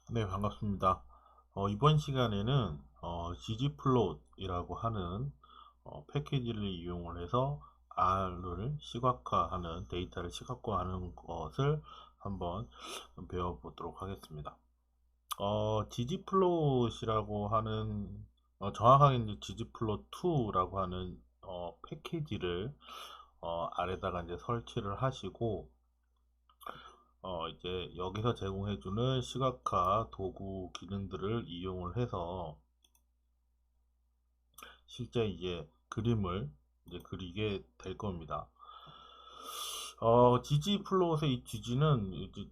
네, 반갑습니다. 이번 시간에는 ggplot이라고 하는 패키지를 이용을 해서 R을 시각화하는 데이터를 시각화하는 것을 한번 배워보도록 하겠습니다. ggplot이라고 하는 정확하게 이제 ggplot2라고 하는 패키지를 아래다가 이제 설치를 하시고 이제 여기서 제공해주는 시각화 도구 기능들을 이용을 해서 실제 이제 그림을 이제 그리게 될 겁니다. gg플롯의 이 GG는 이제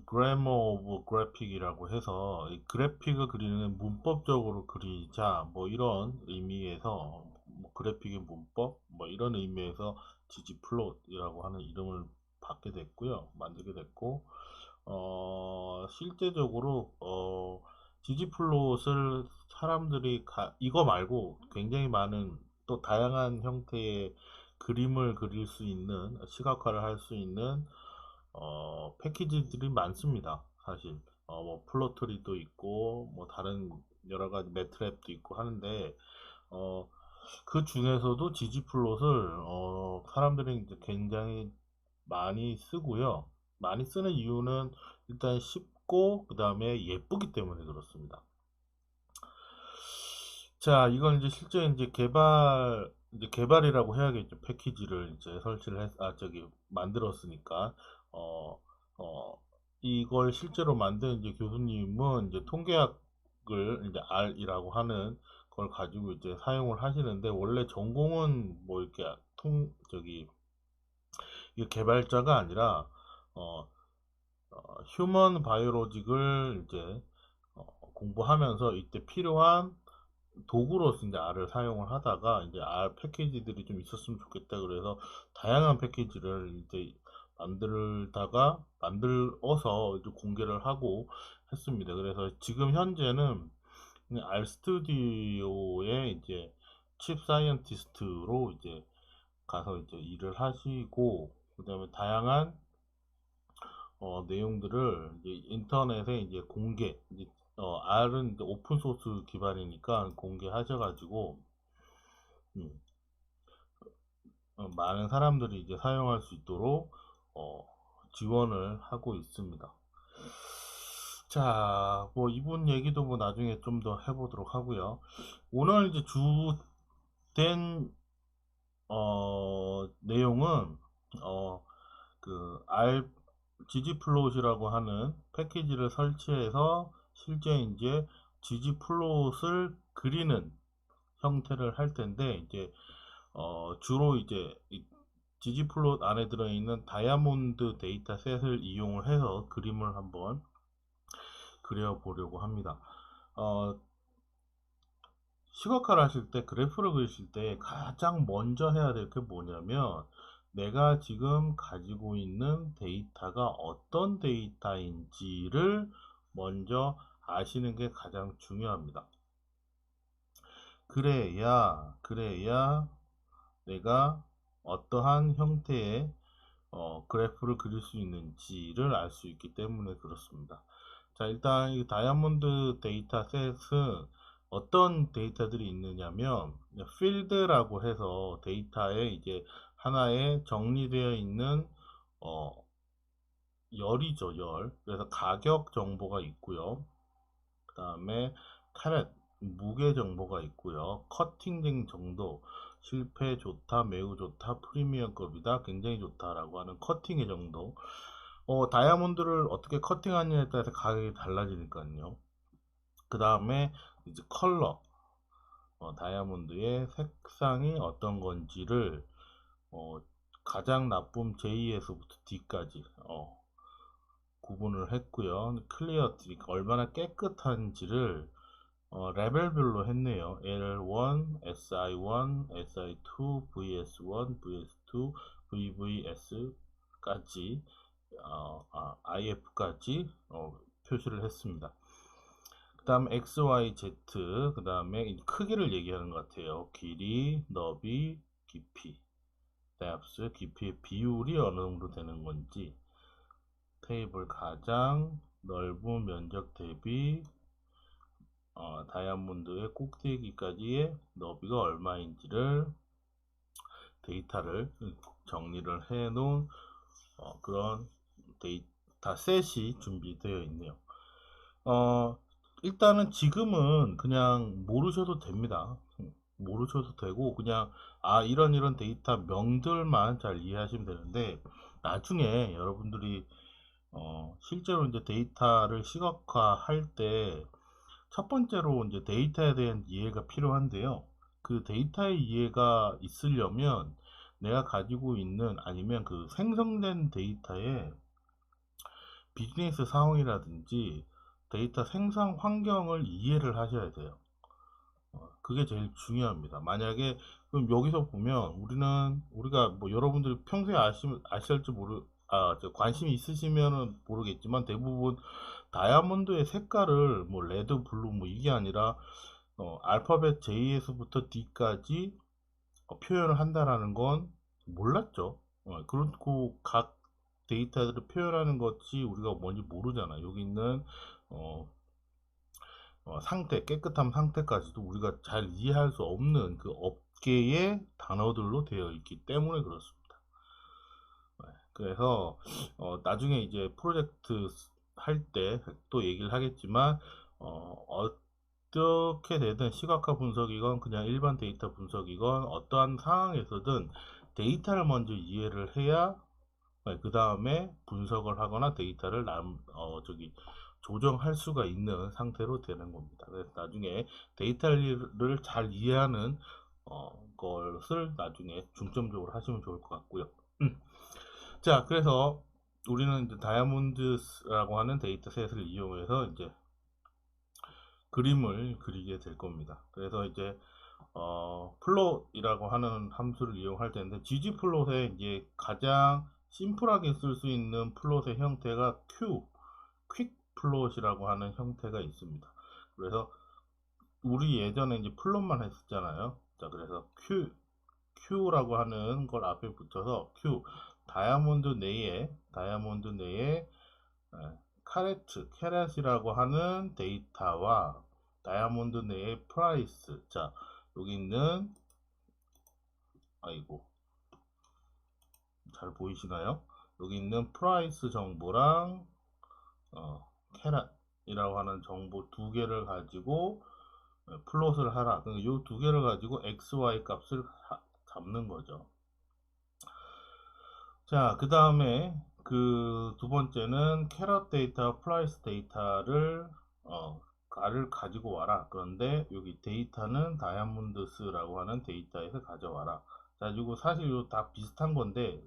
Grammar of Graphic이라고 해서 이 그래픽을 그리는 문법적으로 그리자 뭐 이런 의미에서 뭐 그래픽의 문법 뭐 이런 의미에서 ggplot이라고 하는 이름을 받게 됐고요. 만들게 됐고 실제적으로 ggplot을 사람들이 이거 말고 굉장히 많은 또 다양한 형태의 그림을 그릴 수 있는 시각화를 할 수 있는 패키지들이 많습니다. 사실 뭐 플로트리도 있고 뭐 다른 여러 가지 매트랩도 있고 하는데 어, 그 중에서도 지지플롯을 사람들이 이제 굉장히 많이 쓰고요. 많이 쓰는 이유는 일단 쉽고 그 다음에 예쁘기 때문에 그렇습니다. 자, 이건 이제 실제 이제 개발이라고 해야겠죠. 패키지를 이제 설치를 저기 만들었으니까 어, 어, 이걸 실제로 만든 이제 교수님은 이제 통계학을 이제 R이라고 하는 걸 가지고 이제 사용을 하시는데 원래 전공은 뭐 이렇게 저기 이 개발자가 아니라 어, 휴먼 바이오로직을 이제 공부하면서 이때 필요한 도구로서 이제 R을 사용을 하다가 이제 R 패키지들이 좀 있었으면 좋겠다 그래서 다양한 패키지를 이제 만들어서 이제 공개를 하고 했습니다. 그래서 지금 현재는 R 스튜디오에 이제 칩 사이언티스트로 이제 가서 이제 일을 하시고 그다음에 다양한 내용들을 이제 인터넷에 이제 이제 R은 이제 오픈 소스 기반이니까 공개하셔가지고 음, 많은 사람들이 이제 사용할 수 있도록 어, 지원을 하고 있습니다. 자, 뭐 이분 얘기도 뭐 나중에 좀 더 해보도록 하고요. 오늘 이제 주된 내용은 어, 그 ggplot이라고 하는 패키지를 설치해서 실제 이제 ggplot을 그리는 형태를 할 텐데 이제 주로 이제 이 ggplot 안에 들어있는 다이아몬드 데이터셋을 이용을 해서 그림을 한번 그려보려고 합니다. 어, 시각화를 하실 때 그래프를 그리실 때 가장 먼저 해야 될 게 뭐냐면 내가 지금 가지고 있는 데이터가 어떤 데이터인지를 먼저 아시는 게 가장 중요합니다. 그래야 내가 어떠한 형태의 그래프를 그릴 수 있는지를 알 수 있기 때문에 그렇습니다. 자, 일단 이 다이아몬드 데이터셋은 어떤 데이터들이 있느냐면 필드라고 해서 데이터에 이제 하나에 정리되어 있는 어, 열이죠, 열. 그래서 가격 정보가 있고요. 그 다음에 카렛, 무게 정보가 있고요. 커팅된 정도, 실패 좋다, 매우 좋다, 프리미엄급이다, 굉장히 좋다라고 하는 커팅의 정도. 다이아몬드를 어떻게 커팅하느냐에 따라서 가격이 달라지니까요. 그 다음에 이제 컬러, 다이아몬드의 색상이 어떤 건지를 어, 가장 나쁨 J에서부터 D까지 구분을 했고요. 클리어티, 얼마나 깨끗한지를 레벨별로 했네요. L1, SI1, SI2, VS1, VS2, VVS까지 IF까지 표시를 했습니다. 그 다음 X, Y, Z, 그 다음에 크기를 얘기하는 것 같아요. 길이, 너비, 깊이, depth, 깊이의 비율이 어느 정도 되는 건지, 테이블 가장, 넓은 면적 대비 다이아몬드의 꼭대기까지의 너비가 얼마인지를 데이터를 정리를 해 놓은 그런 데이터 셋이 준비되어 있네요. 일단은 지금은 그냥 모르셔도 됩니다. 모르셔도 되고 그냥 이런 데이터 명들만 잘 이해하시면 되는데, 나중에 여러분들이 실제로 이제 데이터를 시각화할 때 첫 번째로 이제 데이터에 대한 이해가 필요한데요. 그 데이터의 이해가 있으려면 내가 가지고 있는, 아니면 그 생성된 데이터의 비즈니스 상황이라든지 데이터 생산 환경을 이해를 하셔야 돼요. 그게 제일 중요합니다. 만약에 그럼 여기서 보면 우리가 뭐 여러분들이 평소에 아실지 관심이 있으시면은 모르겠지만, 대부분 다이아몬드의 색깔을 뭐 레드, 블루 뭐 이게 아니라 알파벳 J에서부터 D까지 표현을 한다라는 건 몰랐죠. 그리고 각 데이터들을 표현하는 것이 우리가 뭔지 모르잖아. 여기 있는 어, 상태, 깨끗한 상태까지도 우리가 잘 이해할 수 없는 그 업계의 단어들로 되어 있기 때문에 그렇습니다. 그래서 나중에 이제 프로젝트 할 때 또 얘기를 하겠지만, 어떻게 되든 시각화 분석이건 그냥 일반 데이터 분석이건 어떠한 상황에서든 데이터를 먼저 이해를 해야 그 다음에 분석을 하거나 데이터를 조정할 수가 있는 상태로 되는 겁니다. 그래서 나중에 데이터를 잘 이해하는 것을 나중에 중점적으로 하시면 좋을 것 같고요. 자, 그래서 우리는 이제 다이아몬드라고 하는 데이터셋을 이용해서 이제 그림을 그리게 될 겁니다. 그래서 이제 플롯이라고 하는 함수를 이용할 텐데, ggplot에 이제 가장 심플하게 쓸 수 있는 플롯의 형태가 퀵 플롯이라고 하는 형태가 있습니다. 그래서 우리 예전에 이제 플롯만 했었잖아요. 자, 그래서 Q라고 하는 걸 앞에 붙여서 다이아몬드 내에 캐렛이라고 하는 데이터와 다이아몬드 내의 프라이스. 자, 여기 있는, 아이고, 잘 보이시나요? 여기 있는 프라이스 정보랑 캐럿이라고 하는 정보 두 개를 가지고 플롯을 하라. 이 두 개를 가지고 XY 값을 잡는 거죠. 자, 그 다음에 그 두 번째는 캐럿 데이터, 프라이스 데이터를 가지고 와라. 그런데 여기 데이터는 다이아몬드스라고 하는 데이터에서 가져와라. 자, 그리고 사실 이거 다 비슷한 건데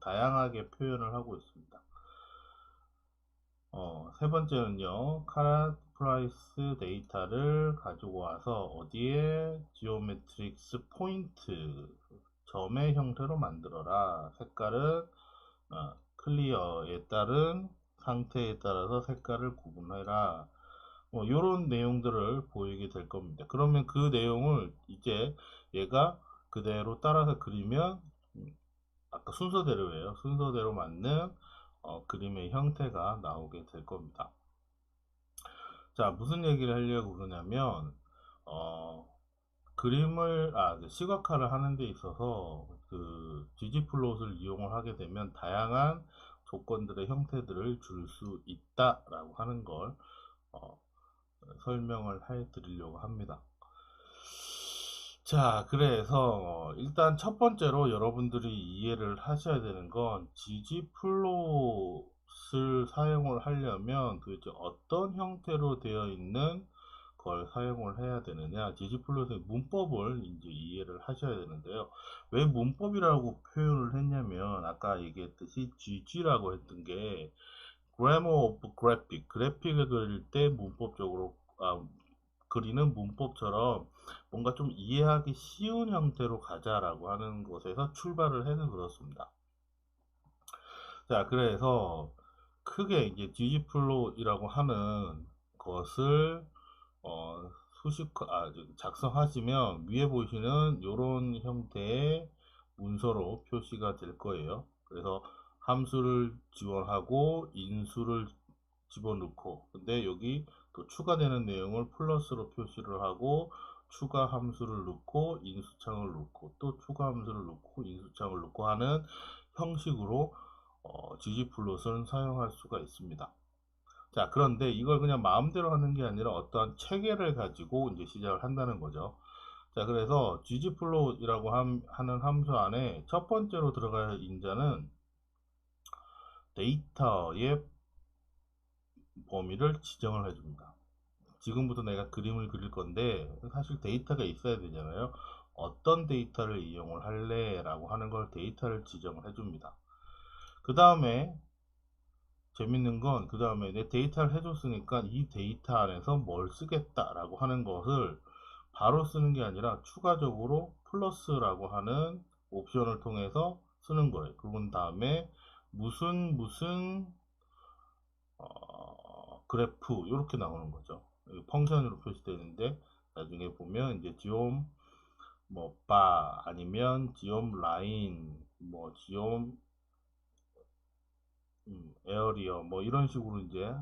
다양하게 표현을 하고 있습니다. 세 번째는요, 카라 프라이스 데이터를 가지고 와서 어디에 지오메트릭스 포인트 점의 형태로 만들어라. 색깔은 클리어에 따른 상태에 따라서 색깔을 구분해라. 이런 내용들을 보이게 될 겁니다. 그러면 그 내용을 이제 얘가 그대로 따라서 그리면 아까 순서대로예요. 순서대로 맞는 그림의 형태가 나오게 될 겁니다. 자, 무슨 얘기를 하려고 그러냐면 그림을 시각화를 하는 데 있어서 그 ggplot을 이용을 하게 되면 다양한 조건들의 형태들을 줄 수 있다라고 하는 걸 설명을 해 드리려고 합니다. 자, 그래서 일단 첫 번째로 여러분들이 이해를 하셔야 되는 건 ggplot을 사용을 하려면 도대체 어떤 형태로 되어 있는 걸 사용을 해야 되느냐, ggplot의 문법을 이제 이해를 하셔야 되는데요. 왜 문법이라고 표현을 했냐면, 아까 얘기했듯이 gg라고 했던 게 grammar of graphic, 그래픽을 그릴 때 문법적으로 그리는 문법처럼 뭔가 좀 이해하기 쉬운 형태로 가자라고 하는 것에서 출발을 해서 그렇습니다. 자, 그래서 크게 이제 ggplot이라고 하는 것을 작성하시면 위에 보시는 이런 형태의 문서로 표시가 될 거예요. 그래서 함수를 지원하고 인수를 집어넣고, 근데 여기 또 추가되는 내용을 플러스로 표시를 하고, 추가 함수를 넣고 인수창을 넣고 또 추가 함수를 넣고 인수창을 넣고 하는 형식으로 ggplot을 사용할 수가 있습니다. 자, 그런데 이걸 그냥 마음대로 하는 게 아니라 어떠한 체계를 가지고 이제 시작을 한다는 거죠. 자, 그래서 ggplot이라고 하는 함수 안에 첫 번째로 들어갈 인자는 데이터의 범위를 지정을 해줍니다. 지금부터 내가 그림을 그릴 건데 사실 데이터가 있어야 되잖아요. 어떤 데이터를 이용을 할래 라고 하는 걸 데이터를 지정을 해줍니다. 그 다음에 재밌는 건 그 다음에 내 데이터를 해줬으니까 이 데이터 안에서 뭘 쓰겠다 라고 하는 것을 바로 쓰는 게 아니라 추가적으로 플러스라고 하는 옵션을 통해서 쓰는 거예요. 그런 다음에 무슨 그래프 이렇게 나오는 거죠. 펑션으로 표시되는데 나중에 보면 이제 지옴 뭐 바 아니면 지옴 라인 뭐 지옴 에어리어 뭐 이런 식으로 이제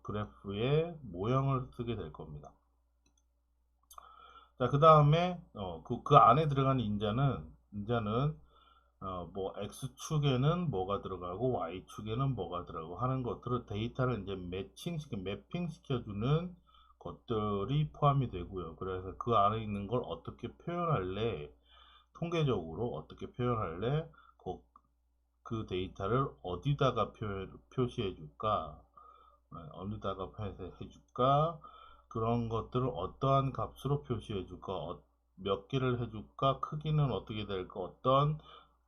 그래프의 모형을 쓰게 될 겁니다. 자, 그 다음에 그 안에 들어가는 인자는 뭐 x축에는 뭐가 들어가고 y축에는 뭐가 들어가고 하는 것들을 데이터를 이제 매핑 시켜주는 것들이 포함이 되고요. 그래서 그 안에 있는 걸 어떻게 표현할래, 통계적으로 어떻게 표현할래, 그 데이터를 어디다가 표시해 줄까, 어디다가 표시해 줄까, 그런 것들을 어떠한 값으로 표시해 줄까, 몇 개를 해줄까, 크기는 어떻게 될까, 어떤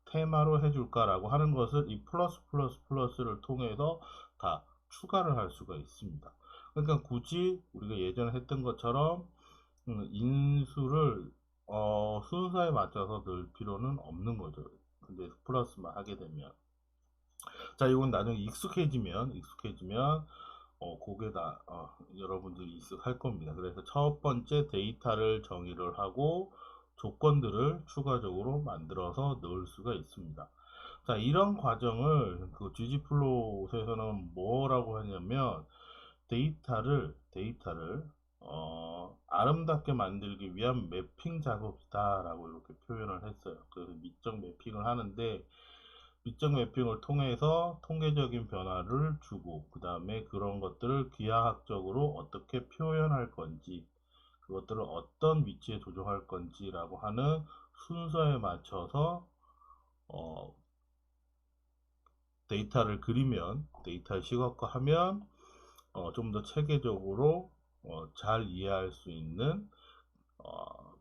테마로 해줄까라고 하는 것을 이 플러스를 통해서 다 추가를 할 수가 있습니다. 그러니까 굳이 우리가 예전에 했던 것처럼 인수를 순서에 맞춰서 넣을 필요는 없는 거죠. 근데 플러스만 하게 되면 자, 이건 나중에 익숙해지면 그게 다 여러분들이 익숙할 겁니다. 그래서 첫 번째 데이터를 정의를 하고 조건들을 추가적으로 만들어서 넣을 수가 있습니다. 자, 이런 과정을 그 ggplot에서는 뭐라고 하냐면 데이터를 아름답게 만들기 위한 매핑 작업이다 라고 이렇게 표현을 했어요. 그래서 미적 매핑을 하는데 미적 매핑을 통해서 통계적인 변화를 주고 그 다음에 그런 것들을 기하학적으로 어떻게 표현할 건지 그것들을 어떤 위치에 조정할 건지 라고 하는 순서에 맞춰서 데이터를 그리면 데이터를 시각화하면 좀 더 체계적으로 잘 이해할 수 있는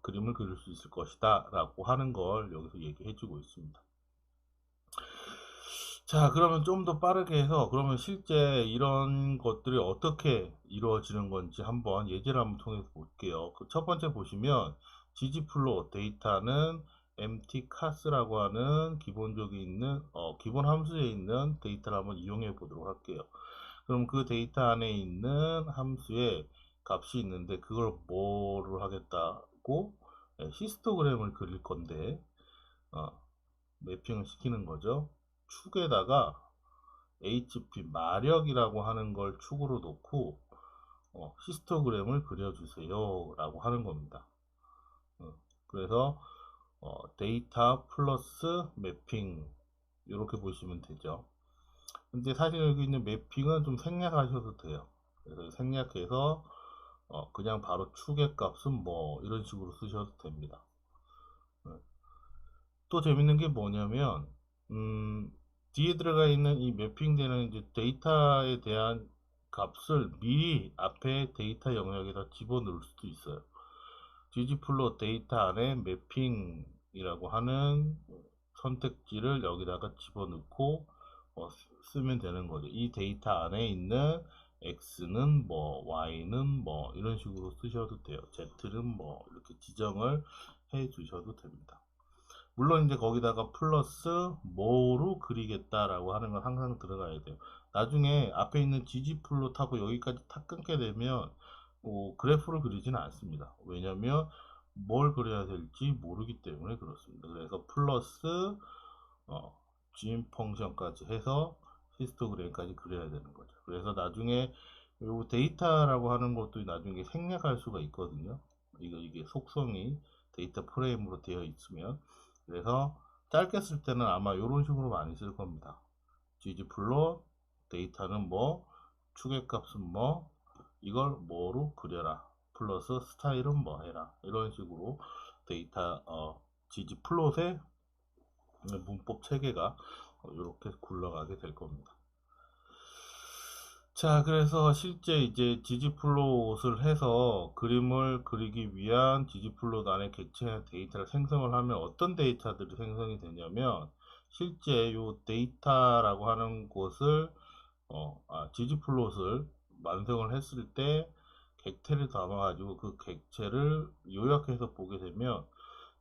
그림을 그릴 수 있을 것이다 라고 하는 걸 여기서 얘기해 주고 있습니다. 자, 그러면 좀 더 빠르게 해서 그러면 실제 이런 것들이 어떻게 이루어지는 건지 한번 예제를 한번 통해서 볼게요. 그 첫 번째 보시면 ggplot 데이터는 empty class라고 하는 기본적인 있는 기본 함수에 있는 데이터를 한번 이용해 보도록 할게요. 그럼 그 데이터 안에 있는 함수에 값이 있는데 그걸 뭐를 하겠다고 히스토그램을 그릴 건데 어, 매핑을 시키는 거죠. 축에다가 HP 마력이라고 하는 걸 축으로 놓고 히스토그램을 그려주세요 라고 하는 겁니다. 그래서 데이터 플러스 매핑 이렇게 보시면 되죠. 근데 사실 여기 있는 매핑은 좀 생략하셔도 돼요. 그래서 생략해서 그냥 바로 축의 값은 뭐 이런 식으로 쓰셔도 됩니다. 또 재밌는 게 뭐냐면 뒤에 들어가 있는 이 매핑되는 이제 데이터에 대한 값을 미리 앞에 데이터 영역에다 집어넣을 수도 있어요. ggplot 데이터 안에 매핑이라고 하는 선택지를 여기다가 집어넣고 쓰면 되는 거죠. 이 데이터 안에 있는 x는 뭐 y는 뭐 이런 식으로 쓰셔도 돼요. z는 뭐 이렇게 지정을 해 주셔도 됩니다. 물론 이제 거기다가 플러스 뭐로 그리겠다라고 하는 건 항상 들어가야 돼요. 나중에 앞에 있는 ggplot하고 여기까지 탁 끊게 되면 그래프를 그리지는 않습니다. 왜냐면 뭘 그려야 될지 모르기 때문에 그렇습니다. 그래서 플러스 gin 펑션까지 해서 히스토그램까지 그려야 되는 거죠. 그래서 나중에 요 데이터라고 하는 것도 나중에 생략할 수가 있거든요. 이게 속성이 데이터 프레임으로 되어 있으면. 그래서 짧게 쓸 때는 아마 이런 식으로 많이 쓸 겁니다. ggplot 데이터는 뭐, 추계값은 뭐, 이걸 뭐로 그려라, 플러스 스타일은 뭐 해라, 이런 식으로 데이터 ggplot의 문법 체계가 이렇게 굴러가게 될 겁니다. 자, 그래서 실제 이제 ggplot을 해서 그림을 그리기 위한 ggplot 안에 객체 데이터를 생성을 하면 어떤 데이터들이 생성이 되냐면, 실제 요 데이터라고 하는 곳을 ggplot을 완성을 했을 때 객체를 담아가지고 그 객체를 요약해서 보게 되면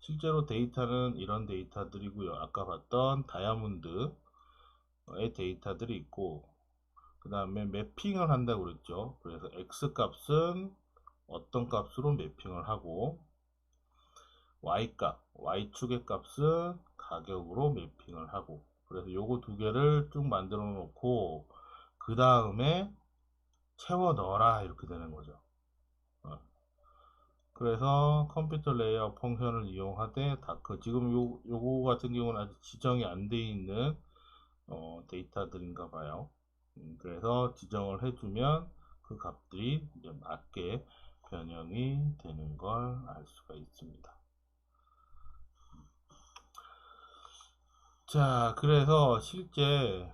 실제로 데이터는 이런 데이터들이고요. 아까 봤던 다이아몬드의 데이터들이 있고, 그 다음에 매핑을 한다고 그랬죠. 그래서 x 값은 어떤 값으로 매핑을 하고, y축의 값은 가격으로 매핑을 하고, 그래서 요거 두 개를 쭉 만들어 놓고 그 다음에 채워 넣어라, 이렇게 되는 거죠. 그래서 컴퓨터 레이아웃 펑션을 이용하되 다크, 지금 요거 같은 경우는 아직 지정이 안 돼 있는 데이터들인가 봐요. 그래서 지정을 해주면 그 값들이 이제 맞게 변형이 되는 걸 알 수가 있습니다. 자, 그래서 실제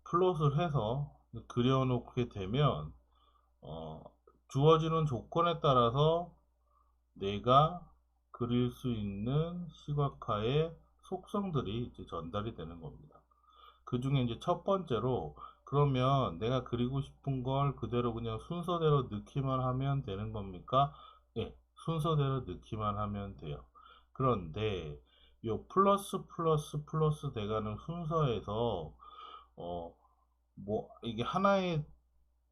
플롯을 해서 그려놓게 되면 주어지는 조건에 따라서 내가 그릴 수 있는 시각화의 속성들이 이제 전달이 되는 겁니다. 그 중에 이제 첫 번째로, 그러면 내가 그리고 싶은 걸 그대로 그냥 순서대로 넣기만 하면 되는 겁니까? 예, 순서대로 넣기만 하면 돼요. 그런데 요 플러스 플러스 플러스 돼가는 순서에서 뭐 이게 하나의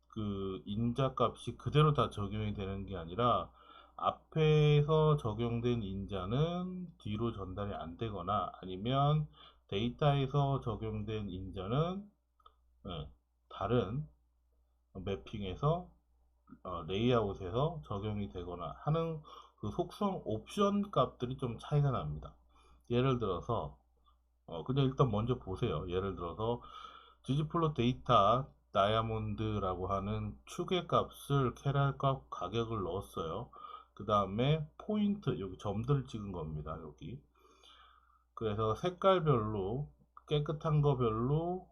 그 인자 값이 그대로 다 적용이 되는 게 아니라 앞에서 적용된 인자는 뒤로 전달이 안 되거나, 아니면 데이터에서 적용된 인자는 다른 매핑에서 레이아웃에서 적용이 되거나 하는 그 속성 옵션 값들이 좀 차이가 납니다. 예를 들어서 그냥 일단 먼저 보세요. 예를 들어서 ggplot 데이터 다이아몬드라고 하는 추계 값을 캐럴 값 가격을 넣었어요. 그 다음에 포인트, 여기 점들을 찍은 겁니다. 그래서 색깔별로 깨끗한 거 별로,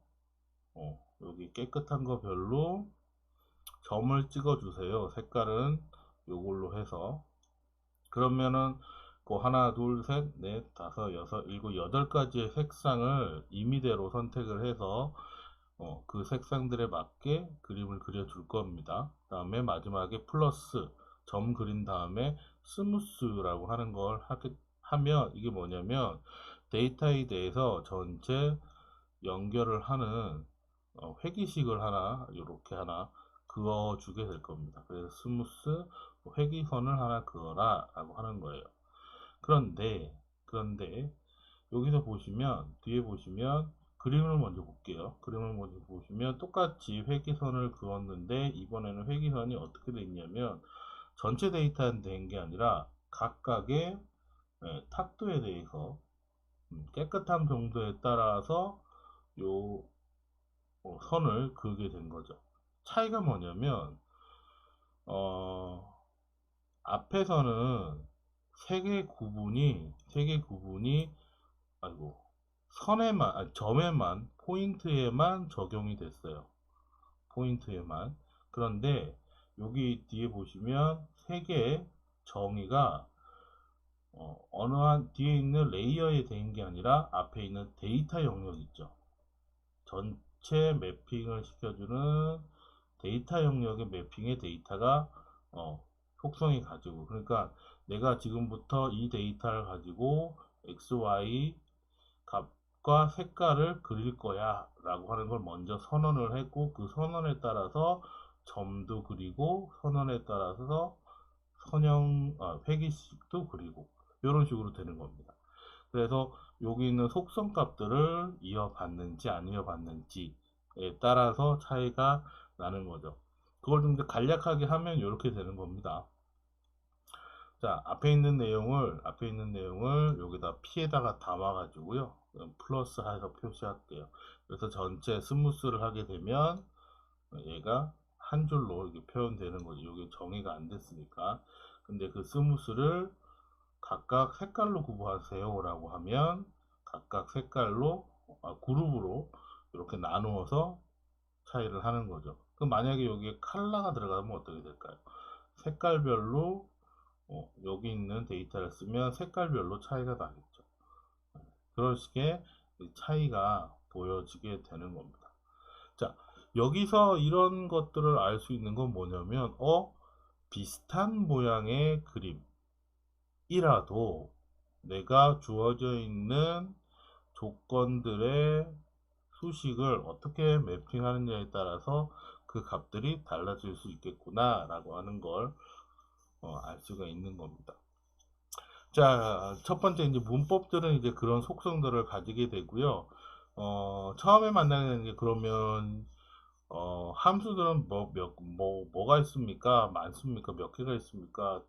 여기 깨끗한 거 별로 점을 찍어 주세요. 색깔은 요걸로 해서. 그러면은 그 하나, 둘, 셋, 넷, 다섯, 여섯, 일곱, 여덟 가지의 색상을 임의대로 선택을 해서 그 색상들에 맞게 그림을 그려줄 겁니다. 그 다음에 마지막에 플러스 점 그린 다음에 스무스라고 하는 걸 하면, 이게 뭐냐면 데이터에 대해서 전체 연결을 하는 회기식을 하나, 이렇게 하나 그어주게 될 겁니다. 그래서 스무스 회기선을 하나 그어라 라고 하는 거예요. 그런데 여기서 보시면, 뒤에 보시면 그림을 먼저 볼게요. 그림을 먼저 보시면 똑같이 회기선을 그었는데 이번에는 회기선이 어떻게 돼 있냐면 전체 데이터에 된 게 아니라 각각의 탁도에 대해서 깨끗함 정도에 따라서 요 선을 그게 된 거죠. 차이가 뭐냐면 앞에서는 세 개 구분이 아이고 선에만, 점에만, 포인트에만 적용이 됐어요. 포인트에만. 그런데 여기 뒤에 보시면 세 개의 정의가 어느 한 뒤에 있는 레이어에 된 게 아니라 앞에 있는 데이터 영역 있죠. 전체 매핑을 시켜주는 데이터 영역의 매핑의 데이터가 속성이 가지고, 그러니까 내가 지금부터 이 데이터를 가지고 XY 값과 색깔을 그릴 거야 라고 하는 걸 먼저 선언을 했고, 그 선언에 따라서 점도 그리고 선언에 따라서 회기식도 그리고 이런 식으로 되는 겁니다. 그래서 여기 있는 속성 값들을 이어받는지 안 이어받는지에 따라서 차이가 나는 거죠. 그걸 좀 간략하게 하면 이렇게 되는 겁니다. 자, 앞에 있는 내용을 여기다 P에다가 담아 가지고요. 플러스 해서 표시할게요. 그래서 전체 스무스를 하게 되면 얘가 한 줄로 이렇게 표현되는 거죠. 여기 정의가 안 됐으니까. 근데 그 스무스를 각각 색깔로 구분하세요 라고 하면 각각 색깔로 그룹으로 이렇게 나누어서 차이를 하는 거죠. 그럼 만약에 여기에 컬러가 들어가면 어떻게 될까요? 색깔별로 여기 있는 데이터를 쓰면 색깔별로 차이가 나겠죠. 그런 식의 차이가 보여지게 되는 겁니다. 자, 여기서 이런 것들을 알 수 있는 건 뭐냐면, 비슷한 모양의 그림이라도 내가 주어져 있는 조건들의 수식을 어떻게 매핑하느냐에 따라서 그 값들이 달라질 수 있겠구나 라고 하는 걸 알 수가 있는 겁니다. 자, 첫 번째 이제 문법들은 이제 그런 속성들을 가지게 되고요. 처음에 만나게 되는 게 그러면 함수들은 뭐가 있습니까? 많습니까? 몇 개가 있습니까?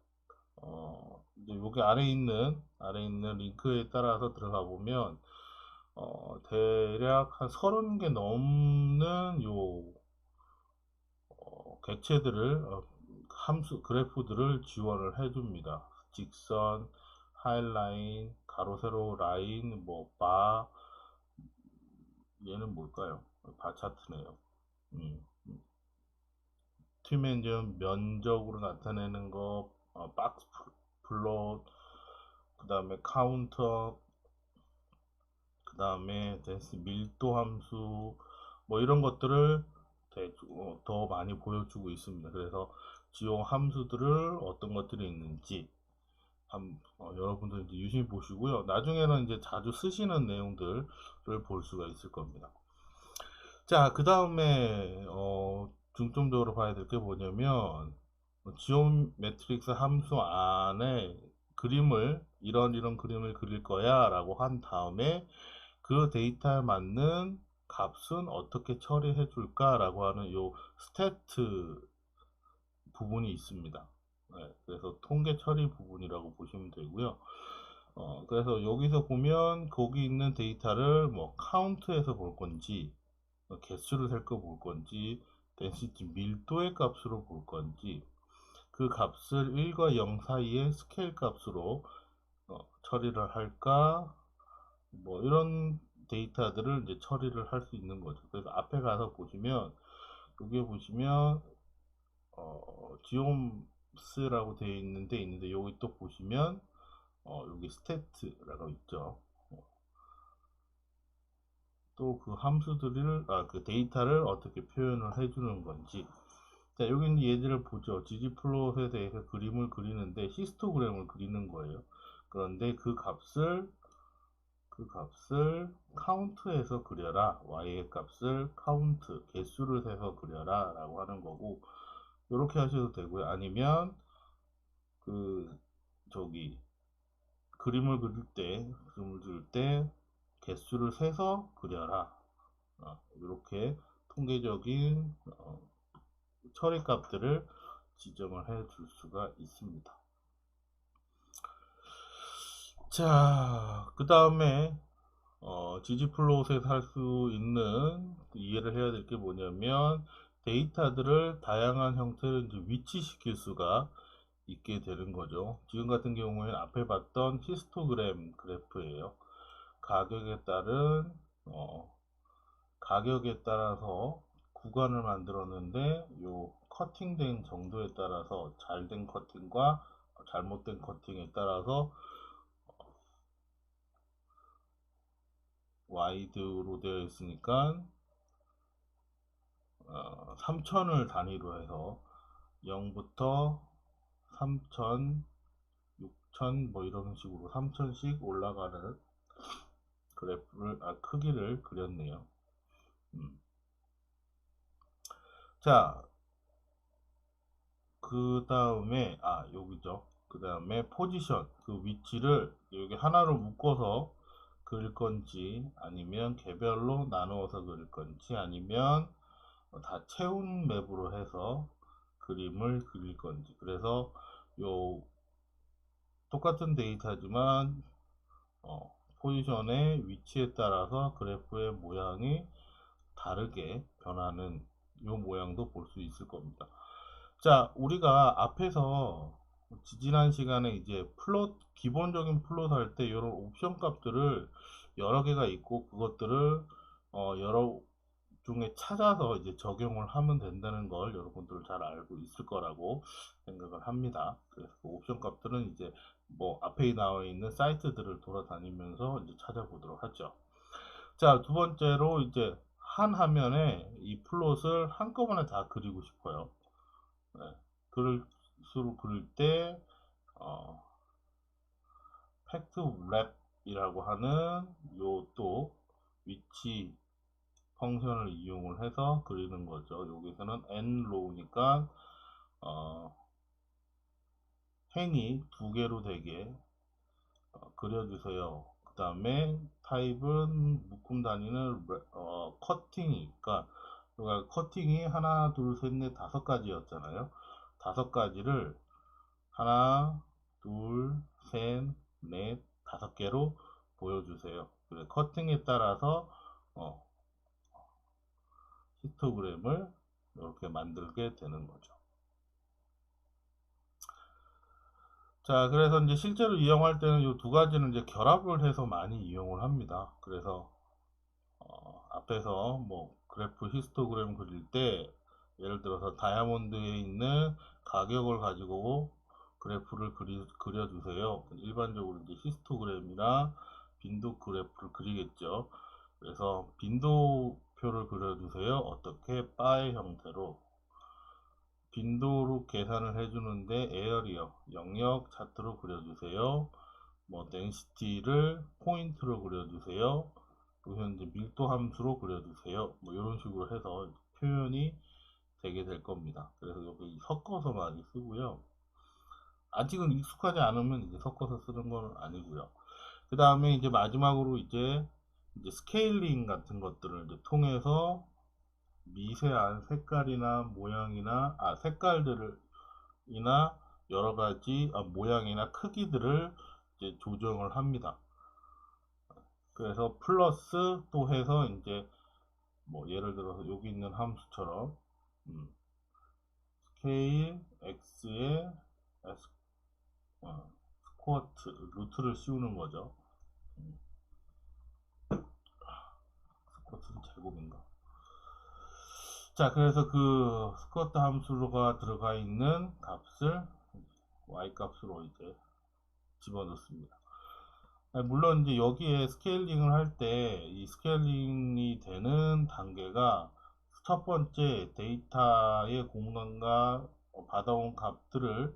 이제 여기 아래 있는 링크에 따라서 들어가 보면, 대략 한 30개 넘는 객체들을, 그래프들을 지원을 해줍니다. 직선, 하이라인, 가로, 세로, 라인, 얘는 뭘까요? 바 차트네요. 디멘전 면적으로 나타내는 거, 박스 플롯, 그 다음에 카운터, 그 다음에 밀도 함수, 뭐 이런 것들을 더 많이 보여주고 있습니다. 그래서 지용 함수들을 어떤 것들이 있는지 여러분들 이제 유심히 보시고요. 나중에는 이제 자주 쓰시는 내용들을 볼 수가 있을 겁니다. 자, 그 다음에 중점적으로 봐야 될 게 뭐냐면 지온 매트릭스 함수 안에 이런 그림을 그릴 거야 라고 한 다음에 그 데이터에 맞는 값은 어떻게 처리해 줄까 라고 하는 요 스태트 부분이 있습니다. 네, 그래서 통계 처리 부분이라고 보시면 되고요. 그래서 여기서 보면 거기 있는 데이터를 뭐 카운트해서 볼 건지 개수를 셀거 볼 건지 덴시티 밀도의 값으로 볼 건지 그 값을 1과 0 사이의 스케일 값으로 처리를 할까 뭐 이런 데이터들을 이제 처리를 할 수 있는 거죠. 그래서 앞에 가서 보시면 여기에 보시면 지옴스라고 되어 있는데 여기 또 보시면 여기 스태트라고 있죠. 또 그 함수들을 그 데이터를 어떻게 표현을 해주는 건지. 자, 여기 있는 얘들을 보죠. 지지플롯에 대해서 그림을 그리는데 히스토그램을 그리는 거예요. 그런데 그 값을 카운트해서 그려라. y의 값을 카운트, 개수를 세서 그려라. 라고 하는 거고, 이렇게 하셔도 되고요. 아니면, 그, 저기, 그림을 그릴 때, 개수를 세서 그려라. 이렇게 통계적인 처리 값들을 지정을 해 줄 수가 있습니다. 자, 그 다음에 지지플롯에서 할 수 있는 이해를 해야 될 게 뭐냐면 데이터들을 다양한 형태로 이제 위치시킬 수가 있게 되는 거죠. 지금 같은 경우에는 앞에 봤던 히스토그램 그래프예요. 가격에 따른 가격에 따라서 구간을 만들었는데 요 커팅된 정도에 따라서 잘된 커팅과 잘못된 커팅에 따라서 와이드로 되어 있으니까 3000을 단위로 해서 0부터 3000, 6000 뭐 이런 식으로 3000씩 올라가는 크기를 그렸네요. 자, 그 다음에 여기죠. 그 다음에 포지션, 그 위치를 여기 하나로 묶어서 그릴 건지, 아니면 개별로 나누어서 그릴 건지, 아니면 다 채운 맵으로 해서 그림을 그릴 건지. 그래서 요 똑같은 데이터지만 포지션의 위치에 따라서 그래프의 모양이 다르게 변하는 요 모양도 볼 수 있을 겁니다. 자, 우리가 앞에서 지난 시간에 이제 플롯, 기본적인 플롯 할 때 이런 옵션 값들을 여러 개가 있고, 그것들을 여러 중에 찾아서 이제 적용을 하면 된다는 걸 여러분들 잘 알고 있을 거라고 생각을 합니다. 그래서 그 옵션 값들은 이제 뭐 앞에 나와 있는 사이트들을 돌아다니면서 이제 찾아보도록 하죠. 자, 두 번째로 이제 한 화면에 이 플롯을 한꺼번에 다 그리고 싶어요. 네. 그릴 때 팩트 랩이라고 하는 요 또 위치 펑션을 이용을 해서 그리는 거죠. 여기서는 nrow니까 행이 두 개로 되게 그려주세요. 그 다음에 타입은 묶음 단위는 커팅이니까, 그러니까 커팅이 하나 둘 셋 넷 다섯 가지였잖아요. 다섯 가지를 하나 둘 셋 넷 다섯 개로 보여주세요. 그래, 커팅에 따라서 히스토그램을 이렇게 만들게 되는 거죠. 자, 그래서 이제 실제로 이용할 때는 이 두 가지는 이제 결합을 해서 많이 이용을 합니다. 그래서 앞에서 뭐 그래프 히스토그램 그릴 때 예를 들어서 다이아몬드에 있는 가격을 가지고 그래프를 그려주세요. 일반적으로 이제 히스토그램이나 빈도 그래프를 그리겠죠. 그래서 빈도표를 그려주세요. 어떻게? 바의 형태로 빈도로 계산을 해주는데 에어리어 영역 차트로 그려주세요. 뭐 덴시티를 포인트로 그려주세요. 여기서 이제 밀도 함수로 그려주세요. 뭐 이런 식으로 해서 표현이 되게 될 겁니다. 그래서 여기 섞어서 많이 쓰고요. 아직은 익숙하지 않으면 이제 섞어서 쓰는 건 아니고요. 그 다음에 이제 마지막으로 이제 스케일링 같은 것들을 이제 통해서 미세한 색깔이나 모양이나 색깔들이나 여러 가지 모양이나 크기들을 이제 조정을 합니다. 그래서 플러스 또 해서 이제 뭐 예를 들어서 여기 있는 함수처럼 스케일 x에 스쿼트 루트를 씌우는 거죠. 스쿼트는 제곱인가? 자, 그래서 그 스쿼트 함수가 들어가 있는 값을 y 값으로 이제 집어넣습니다. 물론 이제 여기에 스케일링을 할 때 이 스케일링이 되는 단계가 첫 번째 데이터의 공간과 받아온 값들을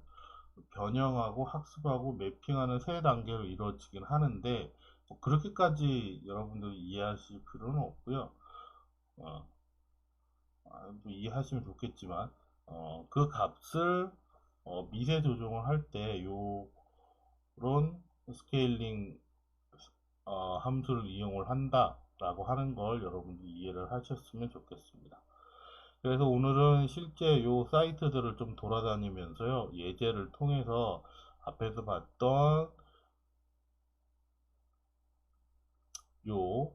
변형하고 학습하고 매핑하는 세 단계로 이루어지긴 하는데, 뭐 그렇게까지 여러분들이 이해하실 필요는 없고요. 뭐 이해하시면 좋겠지만 그 값을 미세 조정을 할 때 요런 스케일링 함수를 이용을 한다 라고 하는 걸 여러분들이 이해를 하셨으면 좋겠습니다. 그래서 오늘은 실제 요 사이트들을 좀 돌아다니면서요 예제를 통해서 앞에서 봤던 요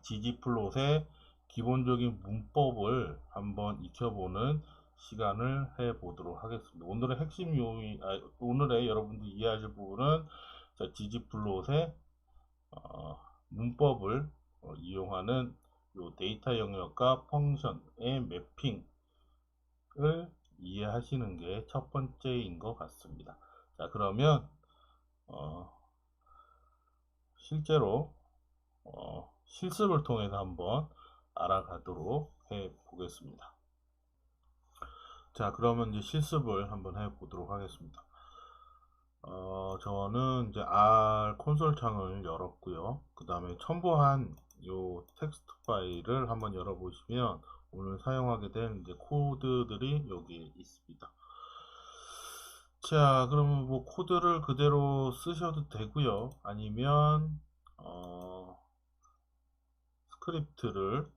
gg플롯의 기본적인 문법을 한번 익혀보는 시간을 해 보도록 하겠습니다. 오늘의 핵심 요인, 오늘의 여러분들이 이해하실 부분은 gg플롯의 문법을 이용하는 요 데이터 영역과 펑션의 매핑을 이해하시는 게 첫 번째인 것 같습니다. 자, 그러면 실제로 실습을 통해서 한번 알아가도록 해 보겠습니다. 자, 그러면 이제 실습을 한번 해 보도록 하겠습니다. 저는 이제 R 콘솔 창을 열었고요. 그 다음에 첨부한 요 텍스트 파일을 한번 열어보시면 오늘 사용하게 된 이제 코드들이 여기에 있습니다. 자, 그러면 뭐 코드를 그대로 쓰셔도 되고요. 아니면 스크립트를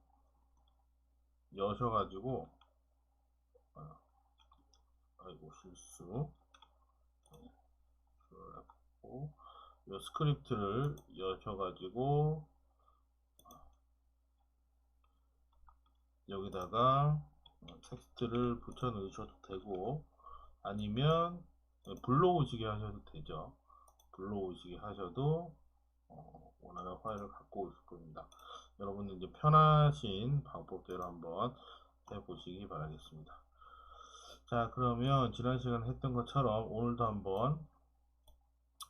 여셔가지고 아이고 실수 했고, 이 스크립트를 여셔가지고 여기다가 텍스트를 붙여 넣으셔도 되고, 아니면 불러오시게 하셔도 되죠. 불러오시게 하셔도 원하는 파일을 갖고 오실 겁니다. 여러분은 이제 편하신 방법대로 한번 해보시기 바라겠습니다. 자, 그러면 지난 시간에 했던 것처럼 오늘도 한번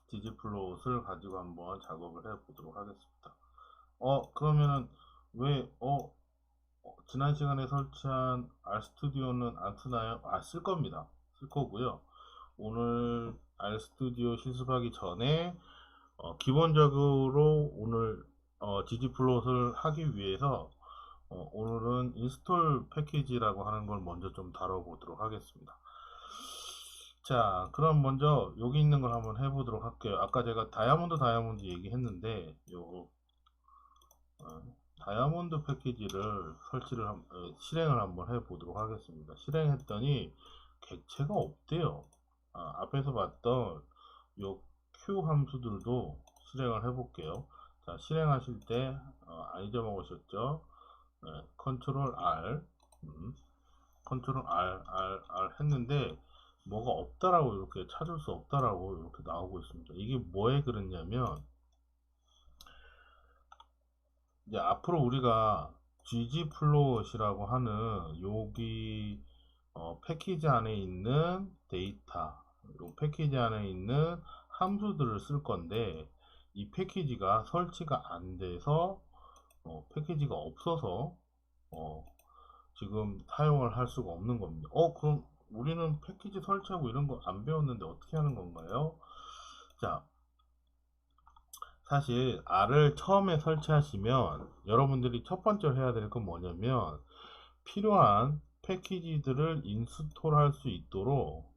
디지플롯을 가지고 한번 작업을 해 보도록 하겠습니다. 그러면은 왜 지난 시간에 설치한 RStudi오는 안 쓰나요? 쓸 겁니다. 쓸 거고요. 오늘 RStudio 실습하기 전에 기본적으로 오늘 디지플롯을 하기 위해서 오늘은 인스톨 패키지라고 하는 걸 먼저 좀 다뤄보도록 하겠습니다. 자, 그럼 먼저 여기 있는 걸 한번 해보도록 할게요. 아까 제가 다이아몬드 얘기했는데 다이아몬드 패키지를 실행을 한번 해보도록 하겠습니다. 실행했더니 객체가 없대요. 앞에서 봤던 요 Q 함수들도 실행을 해볼게요. 자, 실행하실 때 안 잊어먹으셨죠? 컨트롤 R, 컨트롤 R 했는데 뭐가 없다라고 이렇게 찾을 수 없다라고 이렇게 나오고 있습니다. 이게 뭐에 그랬냐면 이제 앞으로 우리가 ggplot이라고 하는 여기 패키지 안에 있는 데이터, 요 패키지 안에 있는 함수들을 쓸 건데 이 패키지가 설치가 안 돼서 패키지가 없어서 지금 사용을 할 수가 없는 겁니다. 그럼 우리는 패키지 설치하고 이런 거 안 배웠는데 어떻게 하는 건가요? 자, 사실 R을 처음에 설치하시면 여러분들이 첫 번째로 해야 될 건 뭐냐면 필요한 패키지들을 인스톨 할 수 있도록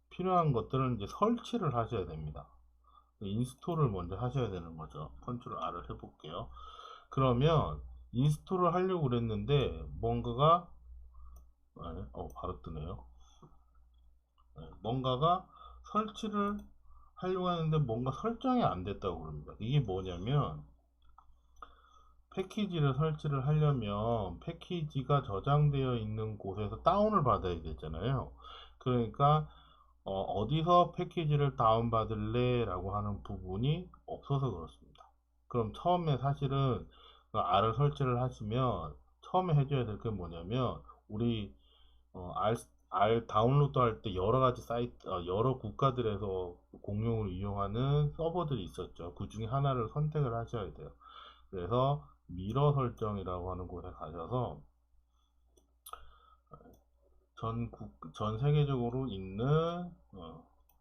필요한 것들은 이제 설치를 하셔야 됩니다. 인스톨을 먼저 하셔야 되는 거죠. 컨트롤 R을 해볼게요. 그러면 인스톨을 하려고 그랬는데 뭔가가 바로 뜨네요. 뭔가가 설치를 하려고 하는데 뭔가 설정이 안 됐다고 그럽니다. 이게 뭐냐면 패키지를 설치를 하려면 패키지가 저장되어 있는 곳에서 다운을 받아야 되잖아요. 그러니까 어디서 패키지를 다운받을래 라고 하는 부분이 없어서 그렇습니다. 그럼 처음에 사실은 R을 설치를 하시면 처음에 해줘야 될 게 뭐냐면 우리 R 다운로드 할 때 여러 가지 사이트, 여러 국가들에서 공용으로 이용하는 서버들이 있었죠. 그 중에 하나를 선택을 하셔야 돼요. 그래서 미러 설정이라고 하는 곳에 가셔서 전 세계적으로 있는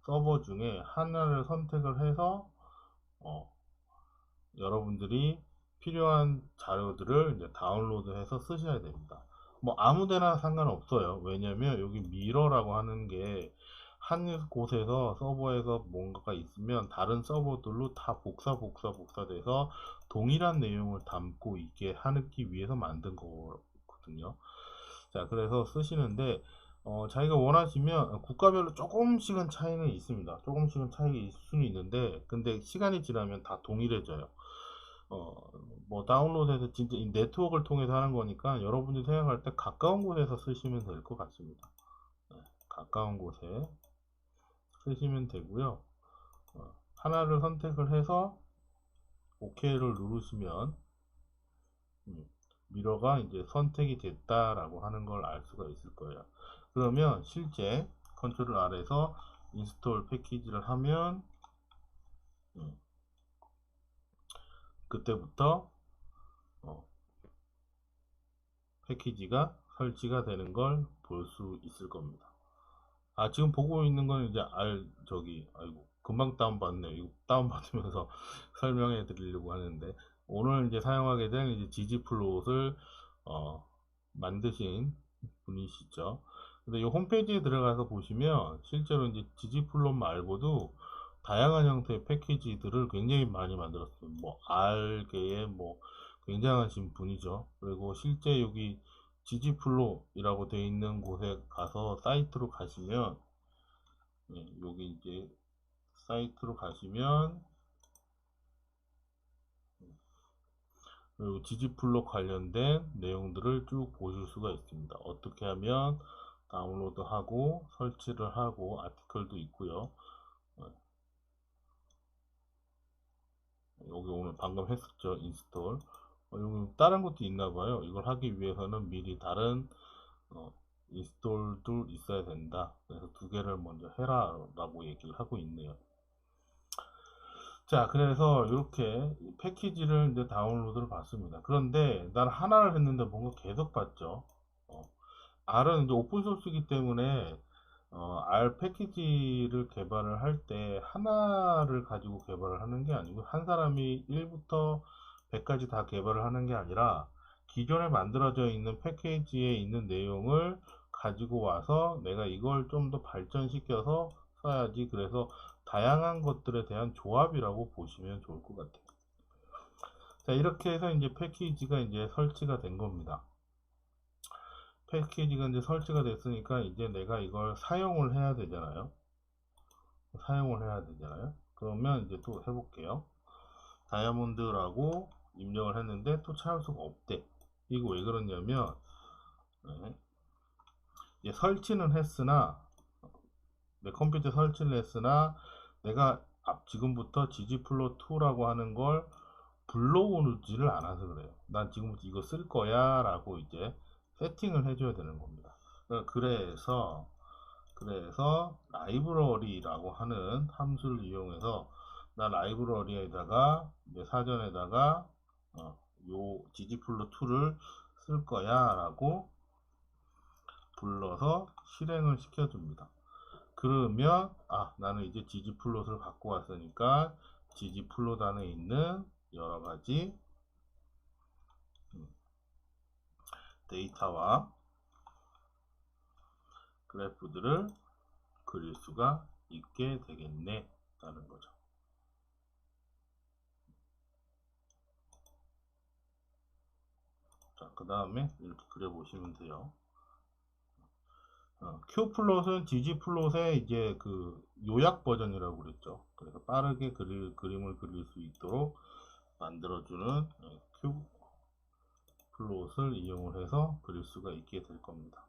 서버 중에 하나를 선택을 해서 여러분들이 필요한 자료들을 이제 다운로드해서 쓰셔야 됩니다. 뭐 아무데나 상관없어요. 왜냐면 여기 미러라고 하는 게 한 곳에서 서버에서 뭔가가 있으면 다른 서버들로 다 복사돼서 동일한 내용을 담고 있게 하기 위해서 만든 거거든요. 자, 그래서 쓰시는데 자기가 원하시면 국가별로 조금씩은 차이는 있습니다. 조금씩은 차이가 있을 수는 있는데 근데 시간이 지나면 다 동일해져요. 뭐 다운로드해서 진짜 이 네트워크를 통해서 하는 거니까 여러분이 생각할 때 가까운 곳에서 쓰시면 될 것 같습니다. 가까운 곳에 쓰시면 되고요. 하나를 선택을 해서 OK를 누르시면 미러가 이제 선택이 됐다라고 하는 걸 알 수가 있을 거예요. 그러면 실제 컨트롤 R에서 인스톨 패키지를 하면 그때부터 패키지가 설치가 되는 걸 볼 수 있을 겁니다. 지금 보고 있는 건 이제 아이고 금방 다운받네요. 이거 다운받으면서 설명해 드리려고 하는데 오늘 이제 사용하게 된 이제 ggplot을 만드신 분이시죠. 근데 이 홈페이지에 들어가서 보시면 실제로 이제 지지플롯 말고도 다양한 형태의 패키지들을 굉장히 많이 만들었어요. 뭐 R계의 뭐 굉장하신 분이죠. 그리고 실제 여기 지지플롯이라고 되어 있는 곳에 가서 사이트로 가시면, 여기 이제 사이트로 가시면 그리고 지지플롯 관련된 내용들을 쭉 보실 수가 있습니다. 어떻게 하면 다운로드하고 설치를 하고 아티클도 있고요. 여기 오늘 방금 했었죠, 인스톨. 여기 다른 것도 있나 봐요. 이걸 하기 위해서는 미리 다른 인스톨도 있어야 된다. 그래서 두 개를 먼저 해라 라고 얘기를 하고 있네요. 자, 그래서 이렇게 패키지를 이제 다운로드를 받습니다. 그런데 난 하나를 했는데 뭔가 계속 받죠. R은 이제 오픈소스이기 때문에 R 패키지를 개발을 할 때 하나를 가지고 개발을 하는 게 아니고, 한 사람이 1부터 100까지 다 개발을 하는 게 아니라 기존에 만들어져 있는 패키지에 있는 내용을 가지고 와서 내가 이걸 좀 더 발전시켜서 써야지. 그래서 다양한 것들에 대한 조합이라고 보시면 좋을 것 같아요. 자, 이렇게 해서 이제 패키지가 이제 설치가 된 겁니다. 패키지가 이제 설치가 됐으니까 이제 내가 이걸 사용을 해야 되잖아요. 그러면 이제 또 해볼게요. 다이아몬드라고 입력을 했는데 또 찾을 수가 없대. 이거 왜 그러냐면, 이제 설치는 했으나, 내 컴퓨터 설치를 했으나 내가 지금부터 지지플로2라고 하는 걸 불러오지를 않아서 그래요. 난 지금부터 이거 쓸 거야 라고 이제 세팅을 해줘야 되는 겁니다. 그래서 라이브러리라고 하는 함수를 이용해서 나 라이브러리에다가 사전에다가 요 지지플로2를 쓸 거야 라고 불러서 실행을 시켜줍니다. 그러면 나는 이제 지지플롯을 갖고 왔으니까 지지플롯 안에 있는 여러가지 데이터와 그래프들을 그릴 수가 있게 되겠네 라는 거죠. 자, 그 다음에 이렇게 그려보시면 돼요. Q플롯은 지지플롯의 이제 그 요약 버전이라고 그랬죠. 그래서 빠르게 그림을 그릴 수 있도록 만들어주는 Q플롯을 이용을 해서 그릴 수가 있게 될 겁니다.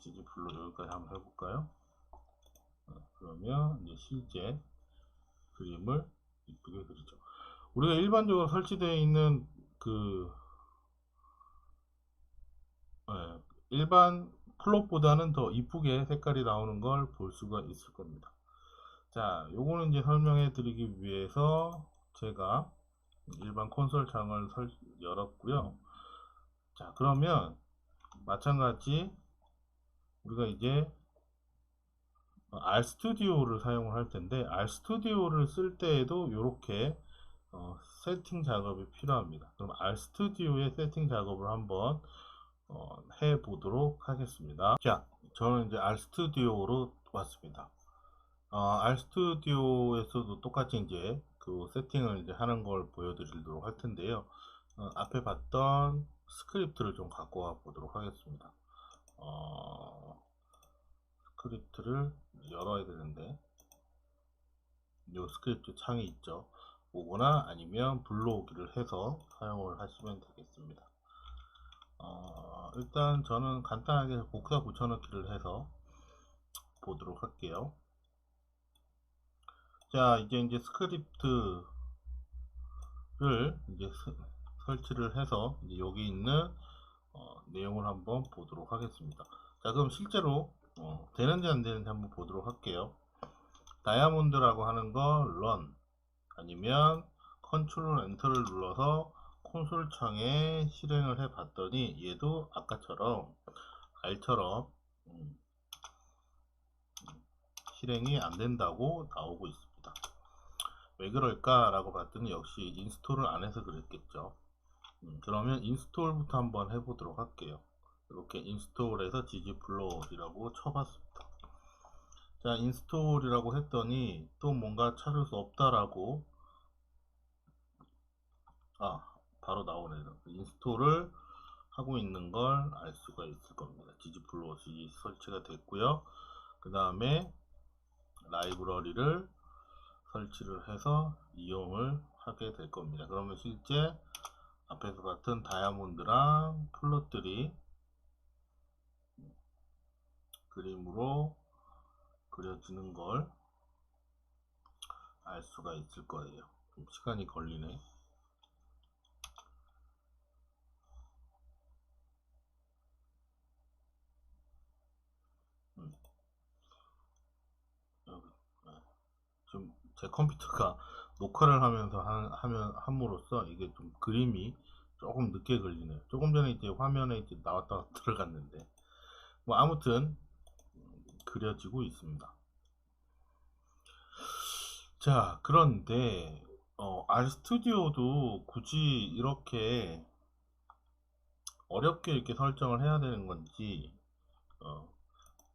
지지플롯 여기까지 한번 해볼까요? 그러면 이제 실제 그림을 이쁘게 그리죠. 우리가 일반적으로 설치되어 있는 그 일반 플롯보다는 더 이쁘게 색깔이 나오는 걸 볼 수가 있을 겁니다. 자, 요거는 이제 설명해 드리기 위해서 제가 일반 콘솔 창을 열었고요. 자, 그러면 마찬가지 우리가 이제 RStudi오를 사용을 할 텐데, RStudi오를 쓸 때에도 이렇게 세팅 작업이 필요합니다. 그럼 RStudio의 세팅 작업을 한번 해 보도록 하겠습니다. 자, 저는 이제 RStudio로 왔습니다. RStudio에서도 똑같이 이제 그 세팅을 이제 하는 걸 보여드리도록 할 텐데요. 앞에 봤던 스크립트를 좀 갖고 와 보도록 하겠습니다. 스크립트를 열어야 되는데, 이 스크립트 창이 있죠. 오거나 아니면 불러오기를 해서 사용을 하시면 되겠습니다. 일단 저는 간단하게 복사 붙여넣기를 해서 보도록 할게요. 자, 이제 스크립트를 이제 설치를 해서 이제 여기 있는 내용을 한번 보도록 하겠습니다. 자, 그럼 실제로 되는지 안 되는지 한번 보도록 할게요. 다이아몬드라고 하는 거 run 아니면 컨트롤 엔터를 눌러서 콘솔 창에 실행을 해 봤더니 얘도 아까처럼 R처럼 실행이 안 된다고 나오고 있습니다. 왜 그럴까 라고 봤더니 역시 인스톨을 안 해서 그랬겠죠. 그러면 인스톨부터 한번 해보도록 할게요. 이렇게 인스톨해서 ggplot이라고 쳐봤습니다. 자, 인스톨이라고 했더니 또 뭔가 찾을 수 없다라고 바로 나오네요. 인스톨을 하고 있는 걸 알 수가 있을 겁니다. ggplot이 설치가 됐고요. 그 다음에 라이브러리를 설치를 해서 이용을 하게 될 겁니다. 그러면 실제 앞에서 같은 다이아몬드랑 플롯들이 그림으로 그려지는 걸 알 수가 있을 거예요. 좀 시간이 걸리네. 좀 제 컴퓨터가 녹화를 하면서 함으로써 이게 좀 그림이 조금 늦게 걸리네요. 조금 전에 이제 화면에 이제 나왔다 들어갔는데 뭐 아무튼 그려지고 있습니다. 자, 그런데 RStudi오도 굳이 이렇게 어렵게 이렇게 설정을 해야 되는 건지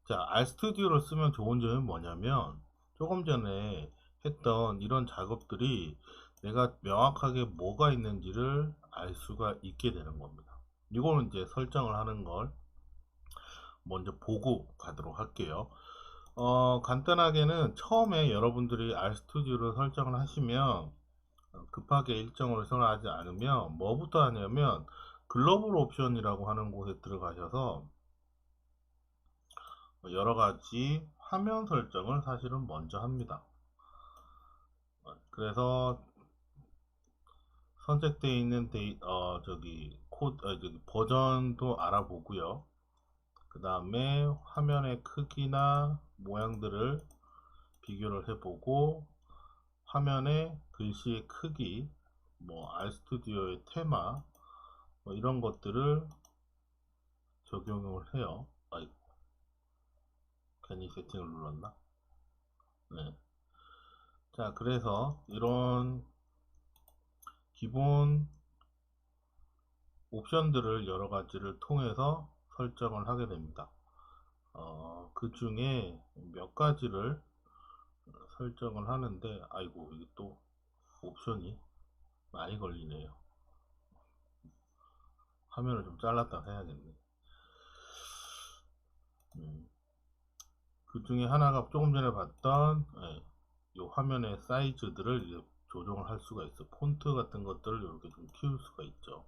자, RStudi오를 쓰면 좋은 점이 뭐냐면 조금 전에 했던 이런 작업들이 내가 명확하게 뭐가 있는지를 알 수가 있게 되는 겁니다. 이거는 이제 설정을 하는 걸 먼저 보고 가도록 할게요. 간단하게는 처음에 여러분들이 RStudi오를 설정을 하시면 급하게 일정으로 설정하지 않으면 뭐부터 하냐면 글로벌 옵션이라고 하는 곳에 들어가셔서 여러가지 화면 설정을 사실은 먼저 합니다. 그래서 선택되어 있는 저기 버전도 알아보고요. 그 다음에 화면의 크기나 모양들을 비교를 해보고 화면의 글씨의 크기, 뭐 RStudi오의 테마, 뭐 이런 것들을 적용을 해요. 아이고, 괜히 세팅을 눌렀나? 네. 자, 그래서 이런 기본 옵션들을 여러 가지를 통해서 설정을 하게 됩니다. 그 중에 몇 가지를 설정을 하는데, 아이고, 이게 또 옵션이 많이 걸리네요. 화면을 좀 잘랐다 해야겠네. 그 중에 하나가 조금 전에 봤던 이 화면의 사이즈들을 이제 조정을 할 수가 있어. 폰트 같은 것들을 이렇게 좀 키울 수가 있죠.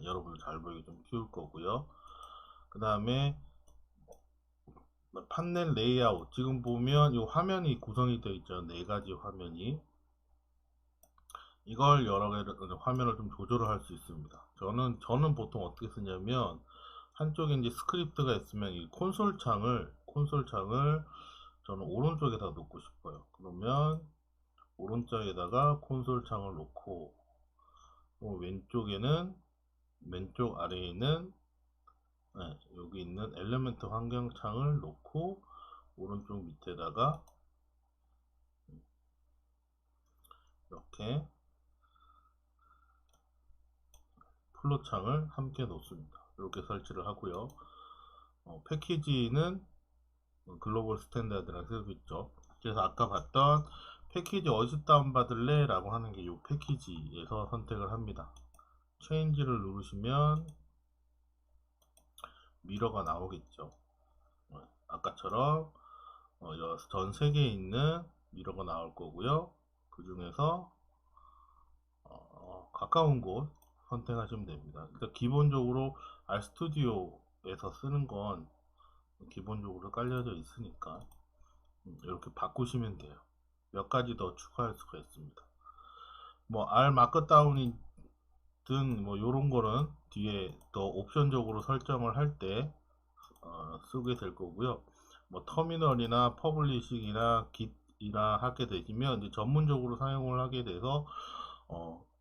여러분들 잘 보이게 좀 키울 거고요. 그 다음에 판넬 레이아웃, 지금 보면 이 화면이 구성이 되어 있죠. 네 가지 화면이. 이걸 여러 개를 화면을 좀 조절을 할 수 있습니다. 저는 보통 어떻게 쓰냐면 한쪽에 이제 스크립트가 있으면 이 콘솔 창을 저는 오른쪽에다 놓고 싶어요. 그러면 오른쪽에다가 콘솔 창을 놓고 왼쪽에는 왼쪽 아래에 있는 여기 있는 엘리멘트 환경창을 놓고 오른쪽 밑에다가 이렇게 플롯창을 함께 놓습니다. 이렇게 설치를 하고요. 패키지는 글로벌 스탠다드라고 쓰고 있죠. 그래서 아까 봤던 패키지 어디서 다운받을래? 라고 하는 게 이 패키지에서 선택을 합니다. 체인지를 누르시면 미러가 나오겠죠. 아까처럼 전 세계에 있는 미러가 나올 거고요. 그 중에서 가까운 곳 선택하시면 됩니다. 일단 기본적으로 RStudi오에서 쓰는 건 기본적으로 깔려져 있으니까 이렇게 바꾸시면 돼요. 몇 가지 더 추가할 수가 있습니다. 뭐 R 마크다운이든 뭐 이런 거는 뒤에 더 옵션적으로 설정을 할 때 쓰게 될 거고요. 뭐 터미널이나 퍼블리싱이나 git이나 하게 되시면 이제 전문적으로 사용을 하게 돼서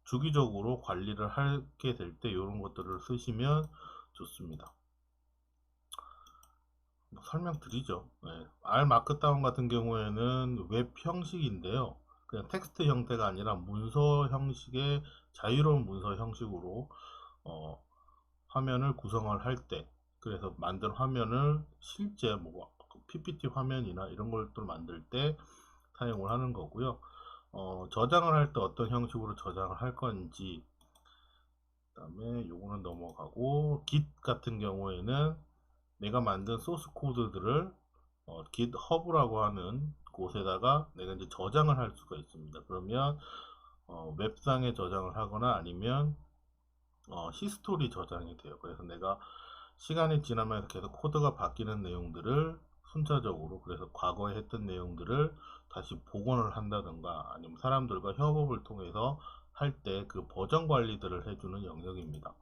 주기적으로 관리를 하게 될 때 이런 것들을 쓰시면 좋습니다. 뭐 설명드리죠. R 마크다운 같은 경우에는 웹 형식인데요. 그냥 텍스트 형태가 아니라 문서 형식의 자유로운 문서 형식으로 화면을 구성을 할 때, 그래서 만든 화면을 실제 뭐 PPT 화면이나 이런 것들 만들 때 사용을 하는 거고요. 저장을 할 때 어떤 형식으로 저장을 할 건지, 그 다음에 요거는 넘어가고, Git 같은 경우에는 내가 만든 소스 코드들을 GitHub라고 하는 곳에다가 내가 이제 저장을 할 수가 있습니다. 그러면 웹상에 저장을 하거나 아니면 히스토리 저장이 돼요. 그래서 내가 시간이 지나면서 계속 코드가 바뀌는 내용들을 순차적으로, 그래서 과거에 했던 내용들을 다시 복원을 한다든가 아니면 사람들과 협업을 통해서 할 때 그 버전 관리들을 해주는 영역입니다.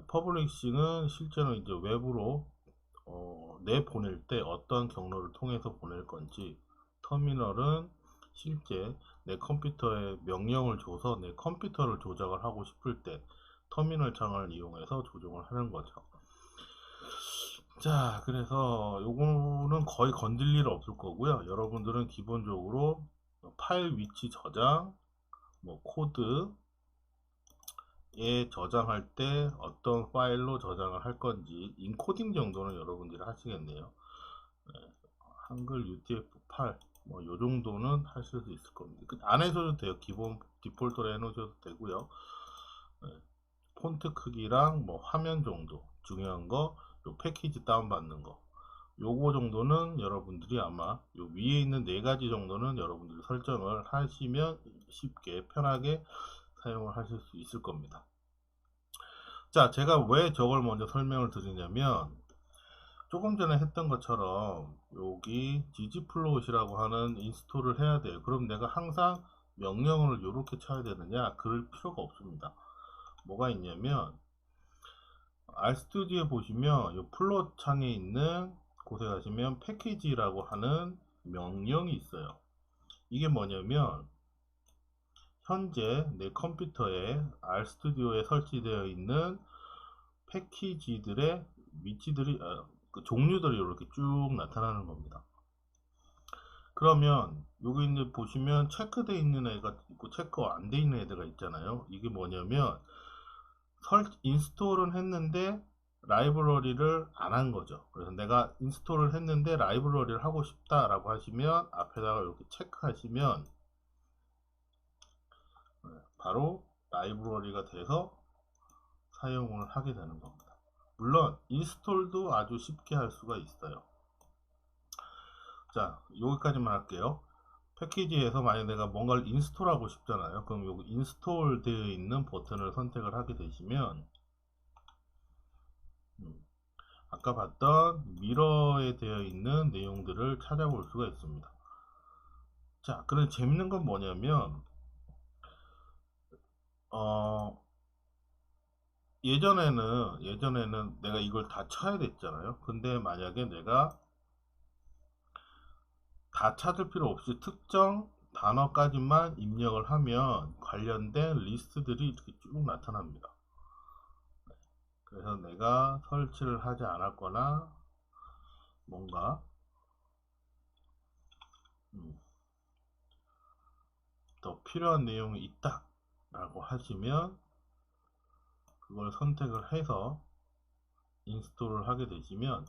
퍼블리싱은 실제로 이제 외부로 내보낼 때 어떤 경로를 통해서 보낼 건지, 터미널은 실제 내 컴퓨터에 명령을 줘서 내 컴퓨터를 조작을 하고 싶을 때 터미널 창을 이용해서 조정을 하는 거죠. 자, 그래서 요거는 거의 건들 일 없을 거고요. 여러분들은 기본적으로 파일 위치 저장, 뭐 코드에 저장할 때 어떤 파일로 저장을 할 건지 인코딩 정도는 여러분들이 하시겠네요. 네, 한글 UTF-8 뭐 요 정도는 하실 수 있을 겁니다. 안 해줘도 돼요. 기본 디폴트로 해놓으셔도 되고요. 네, 폰트 크기랑 뭐 화면 정도, 중요한 거 요 패키지 다운받는 거, 요거 정도는 여러분들이 아마 요 위에 있는 네 가지 정도는 여러분들이 설정을 하시면 쉽게 편하게 사용을 하실 수 있을 겁니다. 자, 제가 왜 저걸 먼저 설명을 드리냐면, 조금 전에 했던 것처럼 여기 ggplot이라고 하는 인스톨을 해야 돼요. 그럼 내가 항상 명령어를 이렇게 쳐야 되느냐? 그럴 필요가 없습니다. 뭐가 있냐면, RStudi오에 보시면 이 플롯 창에 있는 곳에 가시면 패키지라고 하는 명령이 있어요. 이게 뭐냐면, 현재 내 컴퓨터에 RStudi오에 설치되어 있는 패키지들의 위치들이, 그 종류들이 이렇게 쭉 나타나는 겁니다. 그러면 여기 이제 보시면 체크되어 있는 애가 있고 체크 안 돼 있는 애들가 있잖아요. 이게 뭐냐면 인스톨은 했는데 라이브러리를 안 한 거죠. 그래서 내가 인스톨을 했는데 라이브러리를 하고 싶다라고 하시면 앞에다가 이렇게 체크하시면 바로 라이브러리가 돼서 사용을 하게 되는 겁니다. 물론 인스톨도 아주 쉽게 할 수가 있어요. 자, 여기까지만 할게요. 패키지에서 만약 내가 뭔가를 인스톨하고 싶잖아요. 그럼 여기 인스톨 되어 있는 버튼을 선택을 하게 되시면 아까 봤던 미러에 되어 있는 내용들을 찾아볼 수가 있습니다. 자, 그런데 재밌는 건 뭐냐면 예전에는 내가 이걸 다 쳐야 됐잖아요. 근데 만약에 내가 다 찾을 필요 없이 특정 단어까지만 입력을 하면 관련된 리스트들이 이렇게 쭉 나타납니다. 그래서 내가 설치를 하지 않았거나 뭔가 더 필요한 내용이 있다 라고 하시면 그걸 선택을 해서 인스톨을 하게 되시면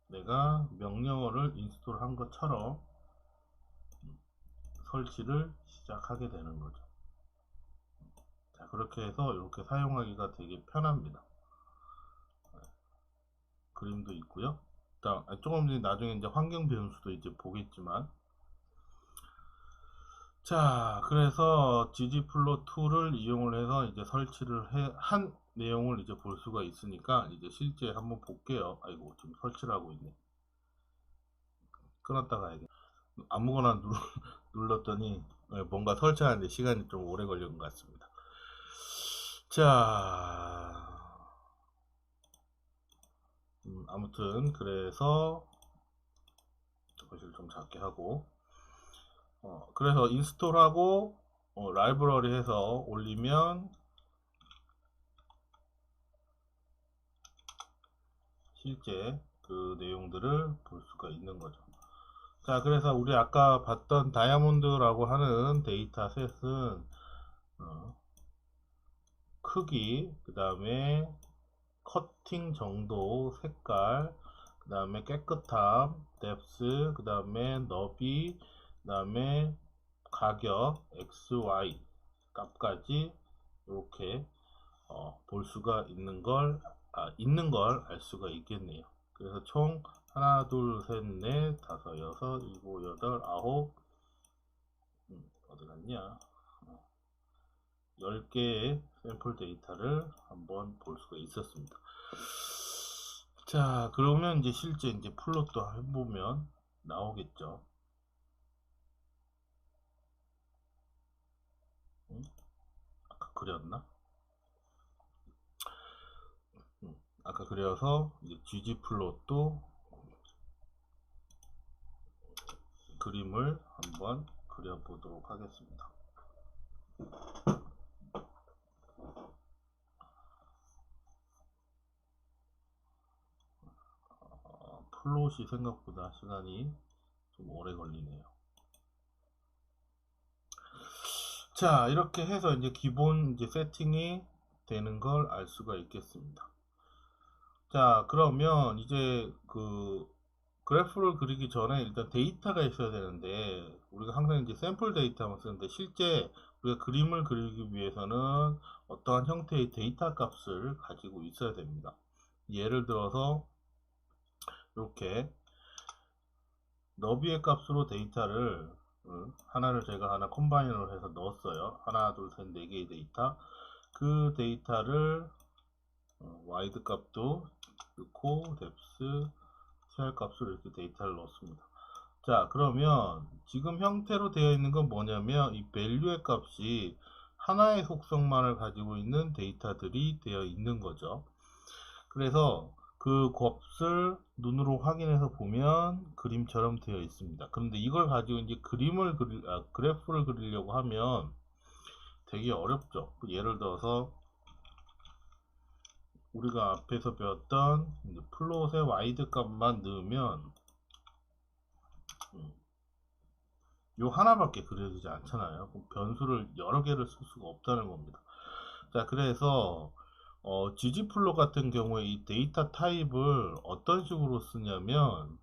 내가 명령어를 인스톨 한 것처럼 설치를 시작하게 되는 거죠. 자, 그렇게 해서 이렇게 사용하기가 되게 편합니다. 그림도 있고요. 자, 조금 전에 나중에 이제 환경 변수도 이제 보겠지만, 자, 그래서 ggplot2를 이용을 해서 이제 설치를 한 내용을 이제 볼 수가 있으니까 이제 실제 한번 볼게요. 아이고, 지금 설치를 하고 있네. 끊었다 가야겠네. 아무거나 눌렀더니 뭔가 설치하는데 시간이 좀 오래 걸린 것 같습니다. 자, 아무튼 그래서 것을 좀 작게 하고 그래서 인스톨하고 라이브러리 해서 올리면 실제 그 내용들을 볼 수가 있는 거죠. 자, 그래서 우리 아까 봤던 다이아몬드라고 하는 데이터 셋은 크기, 그 다음에 커팅 정도, 색깔, 그 다음에 깨끗함, 뎁스, 그 다음에 너비, 그 다음에 가격, x, y 값까지 이렇게 볼 수가 있는 걸 알 수가 있겠네요. 그래서 총 하나, 둘, 셋, 넷, 다섯, 여섯, 일곱, 여덟, 아홉, 어디 갔냐? 10개의 샘플 데이터를 한번 볼 수가 있었습니다. 자, 그러면 이제 실제 이제 플롯도 해보면 나오겠죠. 아까 그렸나? 아까 그려서 이제 GG 플롯도 그림을 한번 그려보도록 하겠습니다. 플롯이 생각보다 시간이 좀 오래 걸리네요. 자, 이렇게 해서 이제 기본 이제 세팅이 되는 걸 알 수가 있겠습니다. 자, 그러면 이제 그래프를 그리기 전에 일단 데이터가 있어야 되는데, 우리가 항상 이제 샘플 데이터만 쓰는데, 실제 우리가 그림을 그리기 위해서는 어떠한 형태의 데이터 값을 가지고 있어야 됩니다. 예를 들어서 이렇게 너비의 값으로 데이터를 하나를 제가 하나 컴바인을 해서 넣었어요. 하나, 둘, 셋, 네 개의 데이터. 그 데이터를 와이드 값도 넣고 뎁스, CR 값으로 이렇게 데이터를 넣습니다. 자, 그러면 지금 형태로 되어 있는 건 뭐냐면 이 value의 값이 하나의 속성만을 가지고 있는 데이터들이 되어 있는 거죠. 그래서 그 값을 눈으로 확인해서 보면 그림처럼 되어 있습니다. 그런데 이걸 가지고 이제 그래프를 그리려고 하면 되게 어렵죠. 예를 들어서 우리가 앞에서 배웠던 플롯의 와이드 값만 넣으면 요 하나밖에 그려지지 않잖아요. 변수를 여러 개를 쓸 수가 없다는 겁니다. 자, 그래서 gg플롯 같은 경우에 이 데이터 타입을 어떤 식으로 쓰냐면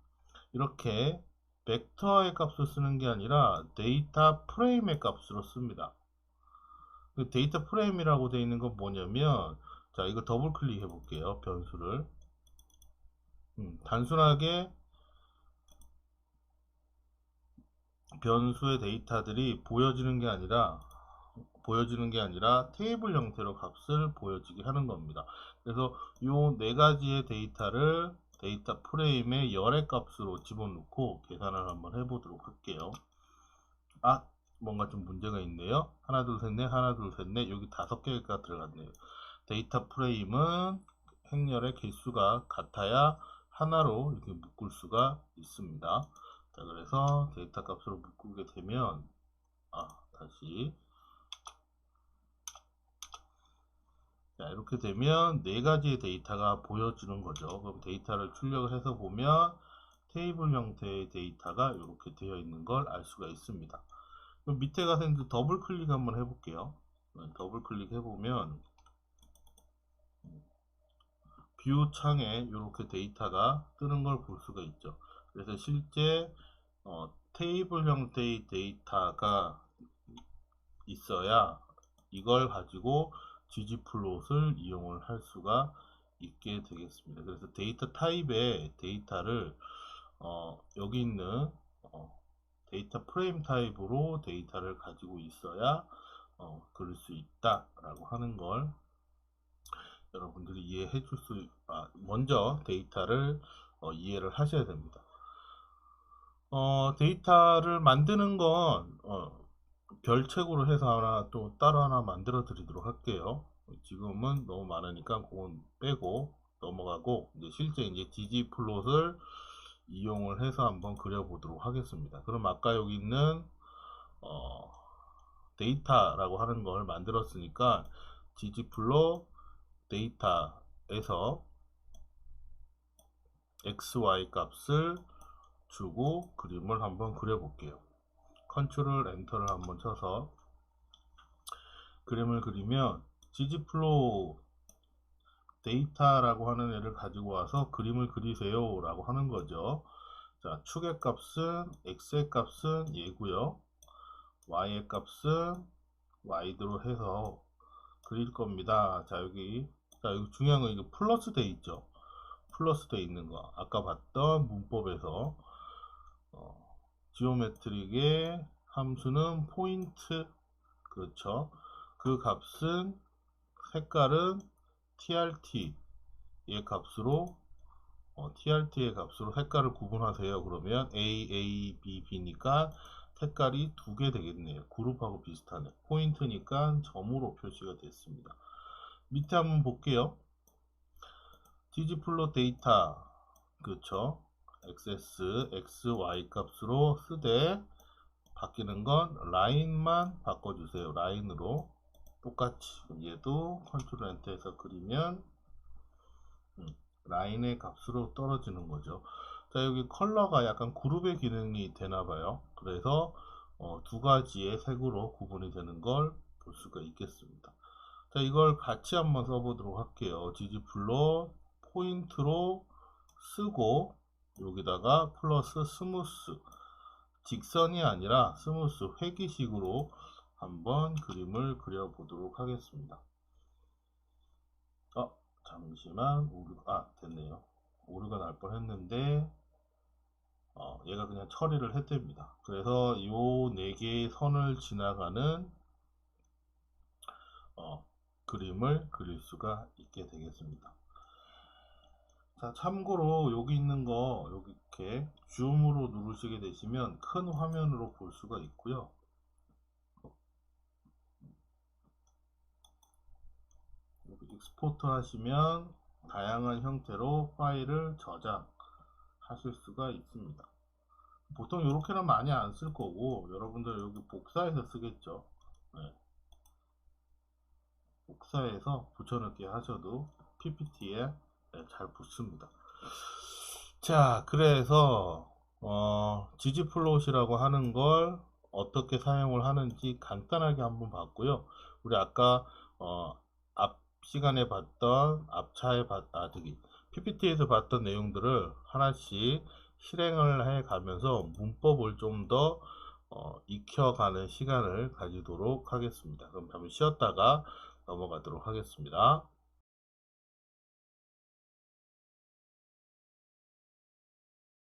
이렇게 벡터의 값을 쓰는 게 아니라 데이터 프레임의 값으로 씁니다. 그 데이터 프레임이라고 되어 있는 건 뭐냐면, 자, 이거 더블 클릭해 볼게요. 변수를 단순하게 변수의 데이터들이 보여지는 게 아니라 테이블 형태로 값을 보여지게 하는 겁니다. 그래서 요 네 가지의 데이터를 데이터 프레임의 열의 값으로 집어넣고 계산을 한번 해보도록 할게요. 뭔가 좀 문제가 있네요. 하나, 둘, 셋, 넷, 하나, 둘, 셋, 넷, 여기 5개가 들어갔네요. 데이터 프레임은 행렬의 개수가 같아야 하나로 이렇게 묶을 수가 있습니다. 자, 그래서 데이터 값으로 묶게 되면, 다시. 자, 이렇게 되면 네 가지의 데이터가 보여주는 거죠. 그럼 데이터를 출력을 해서 보면 테이블 형태의 데이터가 이렇게 되어 있는 걸 알 수가 있습니다. 그럼 밑에 가서 이제 더블 클릭 한번 해볼게요. 더블 클릭 해보면 뷰 창에 이렇게 데이터가 뜨는 걸 볼 수가 있죠. 그래서 실제 테이블 형태의 데이터가 있어야 이걸 가지고 ggplot을 이용을 할 수가 있게 되겠습니다. 그래서 데이터 타입의 데이터를 여기 있는 데이터 프레임 타입으로 데이터를 가지고 있어야 그럴 수 있다라고 하는 걸 여러분들이 이해해 줄 먼저 데이터를 이해를 하셔야 됩니다. 데이터를 만드는 건 별책으로 해서 또 따로 하나 만들어 드리도록 할게요. 지금은 너무 많으니까 그건 빼고 넘어가고 실제 이제 ggplot을 이용을 해서 한번 그려보도록 하겠습니다. 그럼 아까 여기 있는 데이터라고 하는 걸 만들었으니까 ggplot 데이터에서 xy 값을 주고 그림을 한번 그려볼게요. 컨트롤 엔터를 한번 쳐서 그림을 그리면 gg플로우 데이터라고 하는 애를 가지고 와서 그림을 그리세요 라고 하는 거죠. 자, 축의 값은 x의 값은 얘고요. y의 값은 y대로 해서 그릴 겁니다. 자, 여기 중요한 건 이거 플러스 돼 있죠. 플러스 돼 있는 거. 아까 봤던 문법에서 지오메트릭의 함수는 포인트, 그렇죠. 그 값은 색깔은 TRT의 값으로 TRT의 값으로 색깔을 구분하세요. 그러면 A, B, B니까 색깔이 두 개 되겠네요. 그룹하고 비슷하네. 포인트니까 점으로 표시가 됐습니다. 밑에 한번 볼게요. gg플롯 데이터, 그렇죠. xs, xy 값으로 쓰되 바뀌는 건 라인만 바꿔주세요. 라인으로 똑같이 얘도 컨트롤 엔터해서 그리면 라인의 값으로 떨어지는 거죠. 자, 여기 컬러가 약간 그룹의 기능이 되나봐요. 그래서 두 가지의 색으로 구분이 되는 걸 볼 수가 있겠습니다. 자, 이걸 같이 한번 써보도록 할게요. gg플롯 포인트로 쓰고 여기다가 플러스 스무스, 직선이 아니라 스무스 회기식으로 한번 그림을 그려보도록 하겠습니다. 잠시만, 됐네요. 오류가 날 뻔했는데 얘가 그냥 처리를 했답니다. 그래서 이 4개의 선을 지나가는 그림을 그릴 수가 있게 되겠습니다. 자, 참고로 여기 있는 거 여기 이렇게 줌으로 누르시게 되시면 큰 화면으로 볼 수가 있고요. 여기 익스포트 하시면 다양한 형태로 파일을 저장하실 수가 있습니다. 보통 이렇게는 많이 안 쓸 거고 여러분들 여기 복사해서 쓰겠죠. 네. 복사해서 붙여넣기 하셔도 PPT에 잘 붙습니다. 자, 그래서 gg플롯이라고 하는 걸 어떻게 사용을 하는지 간단하게 한번 봤고요. 우리 아까 앞 시간에 봤던 PPT에서 봤던 내용들을 하나씩 실행을 해 가면서 문법을 좀 더 익혀가는 시간을 가지도록 하겠습니다. 그럼 잠시 쉬었다가 넘어가도록 하겠습니다.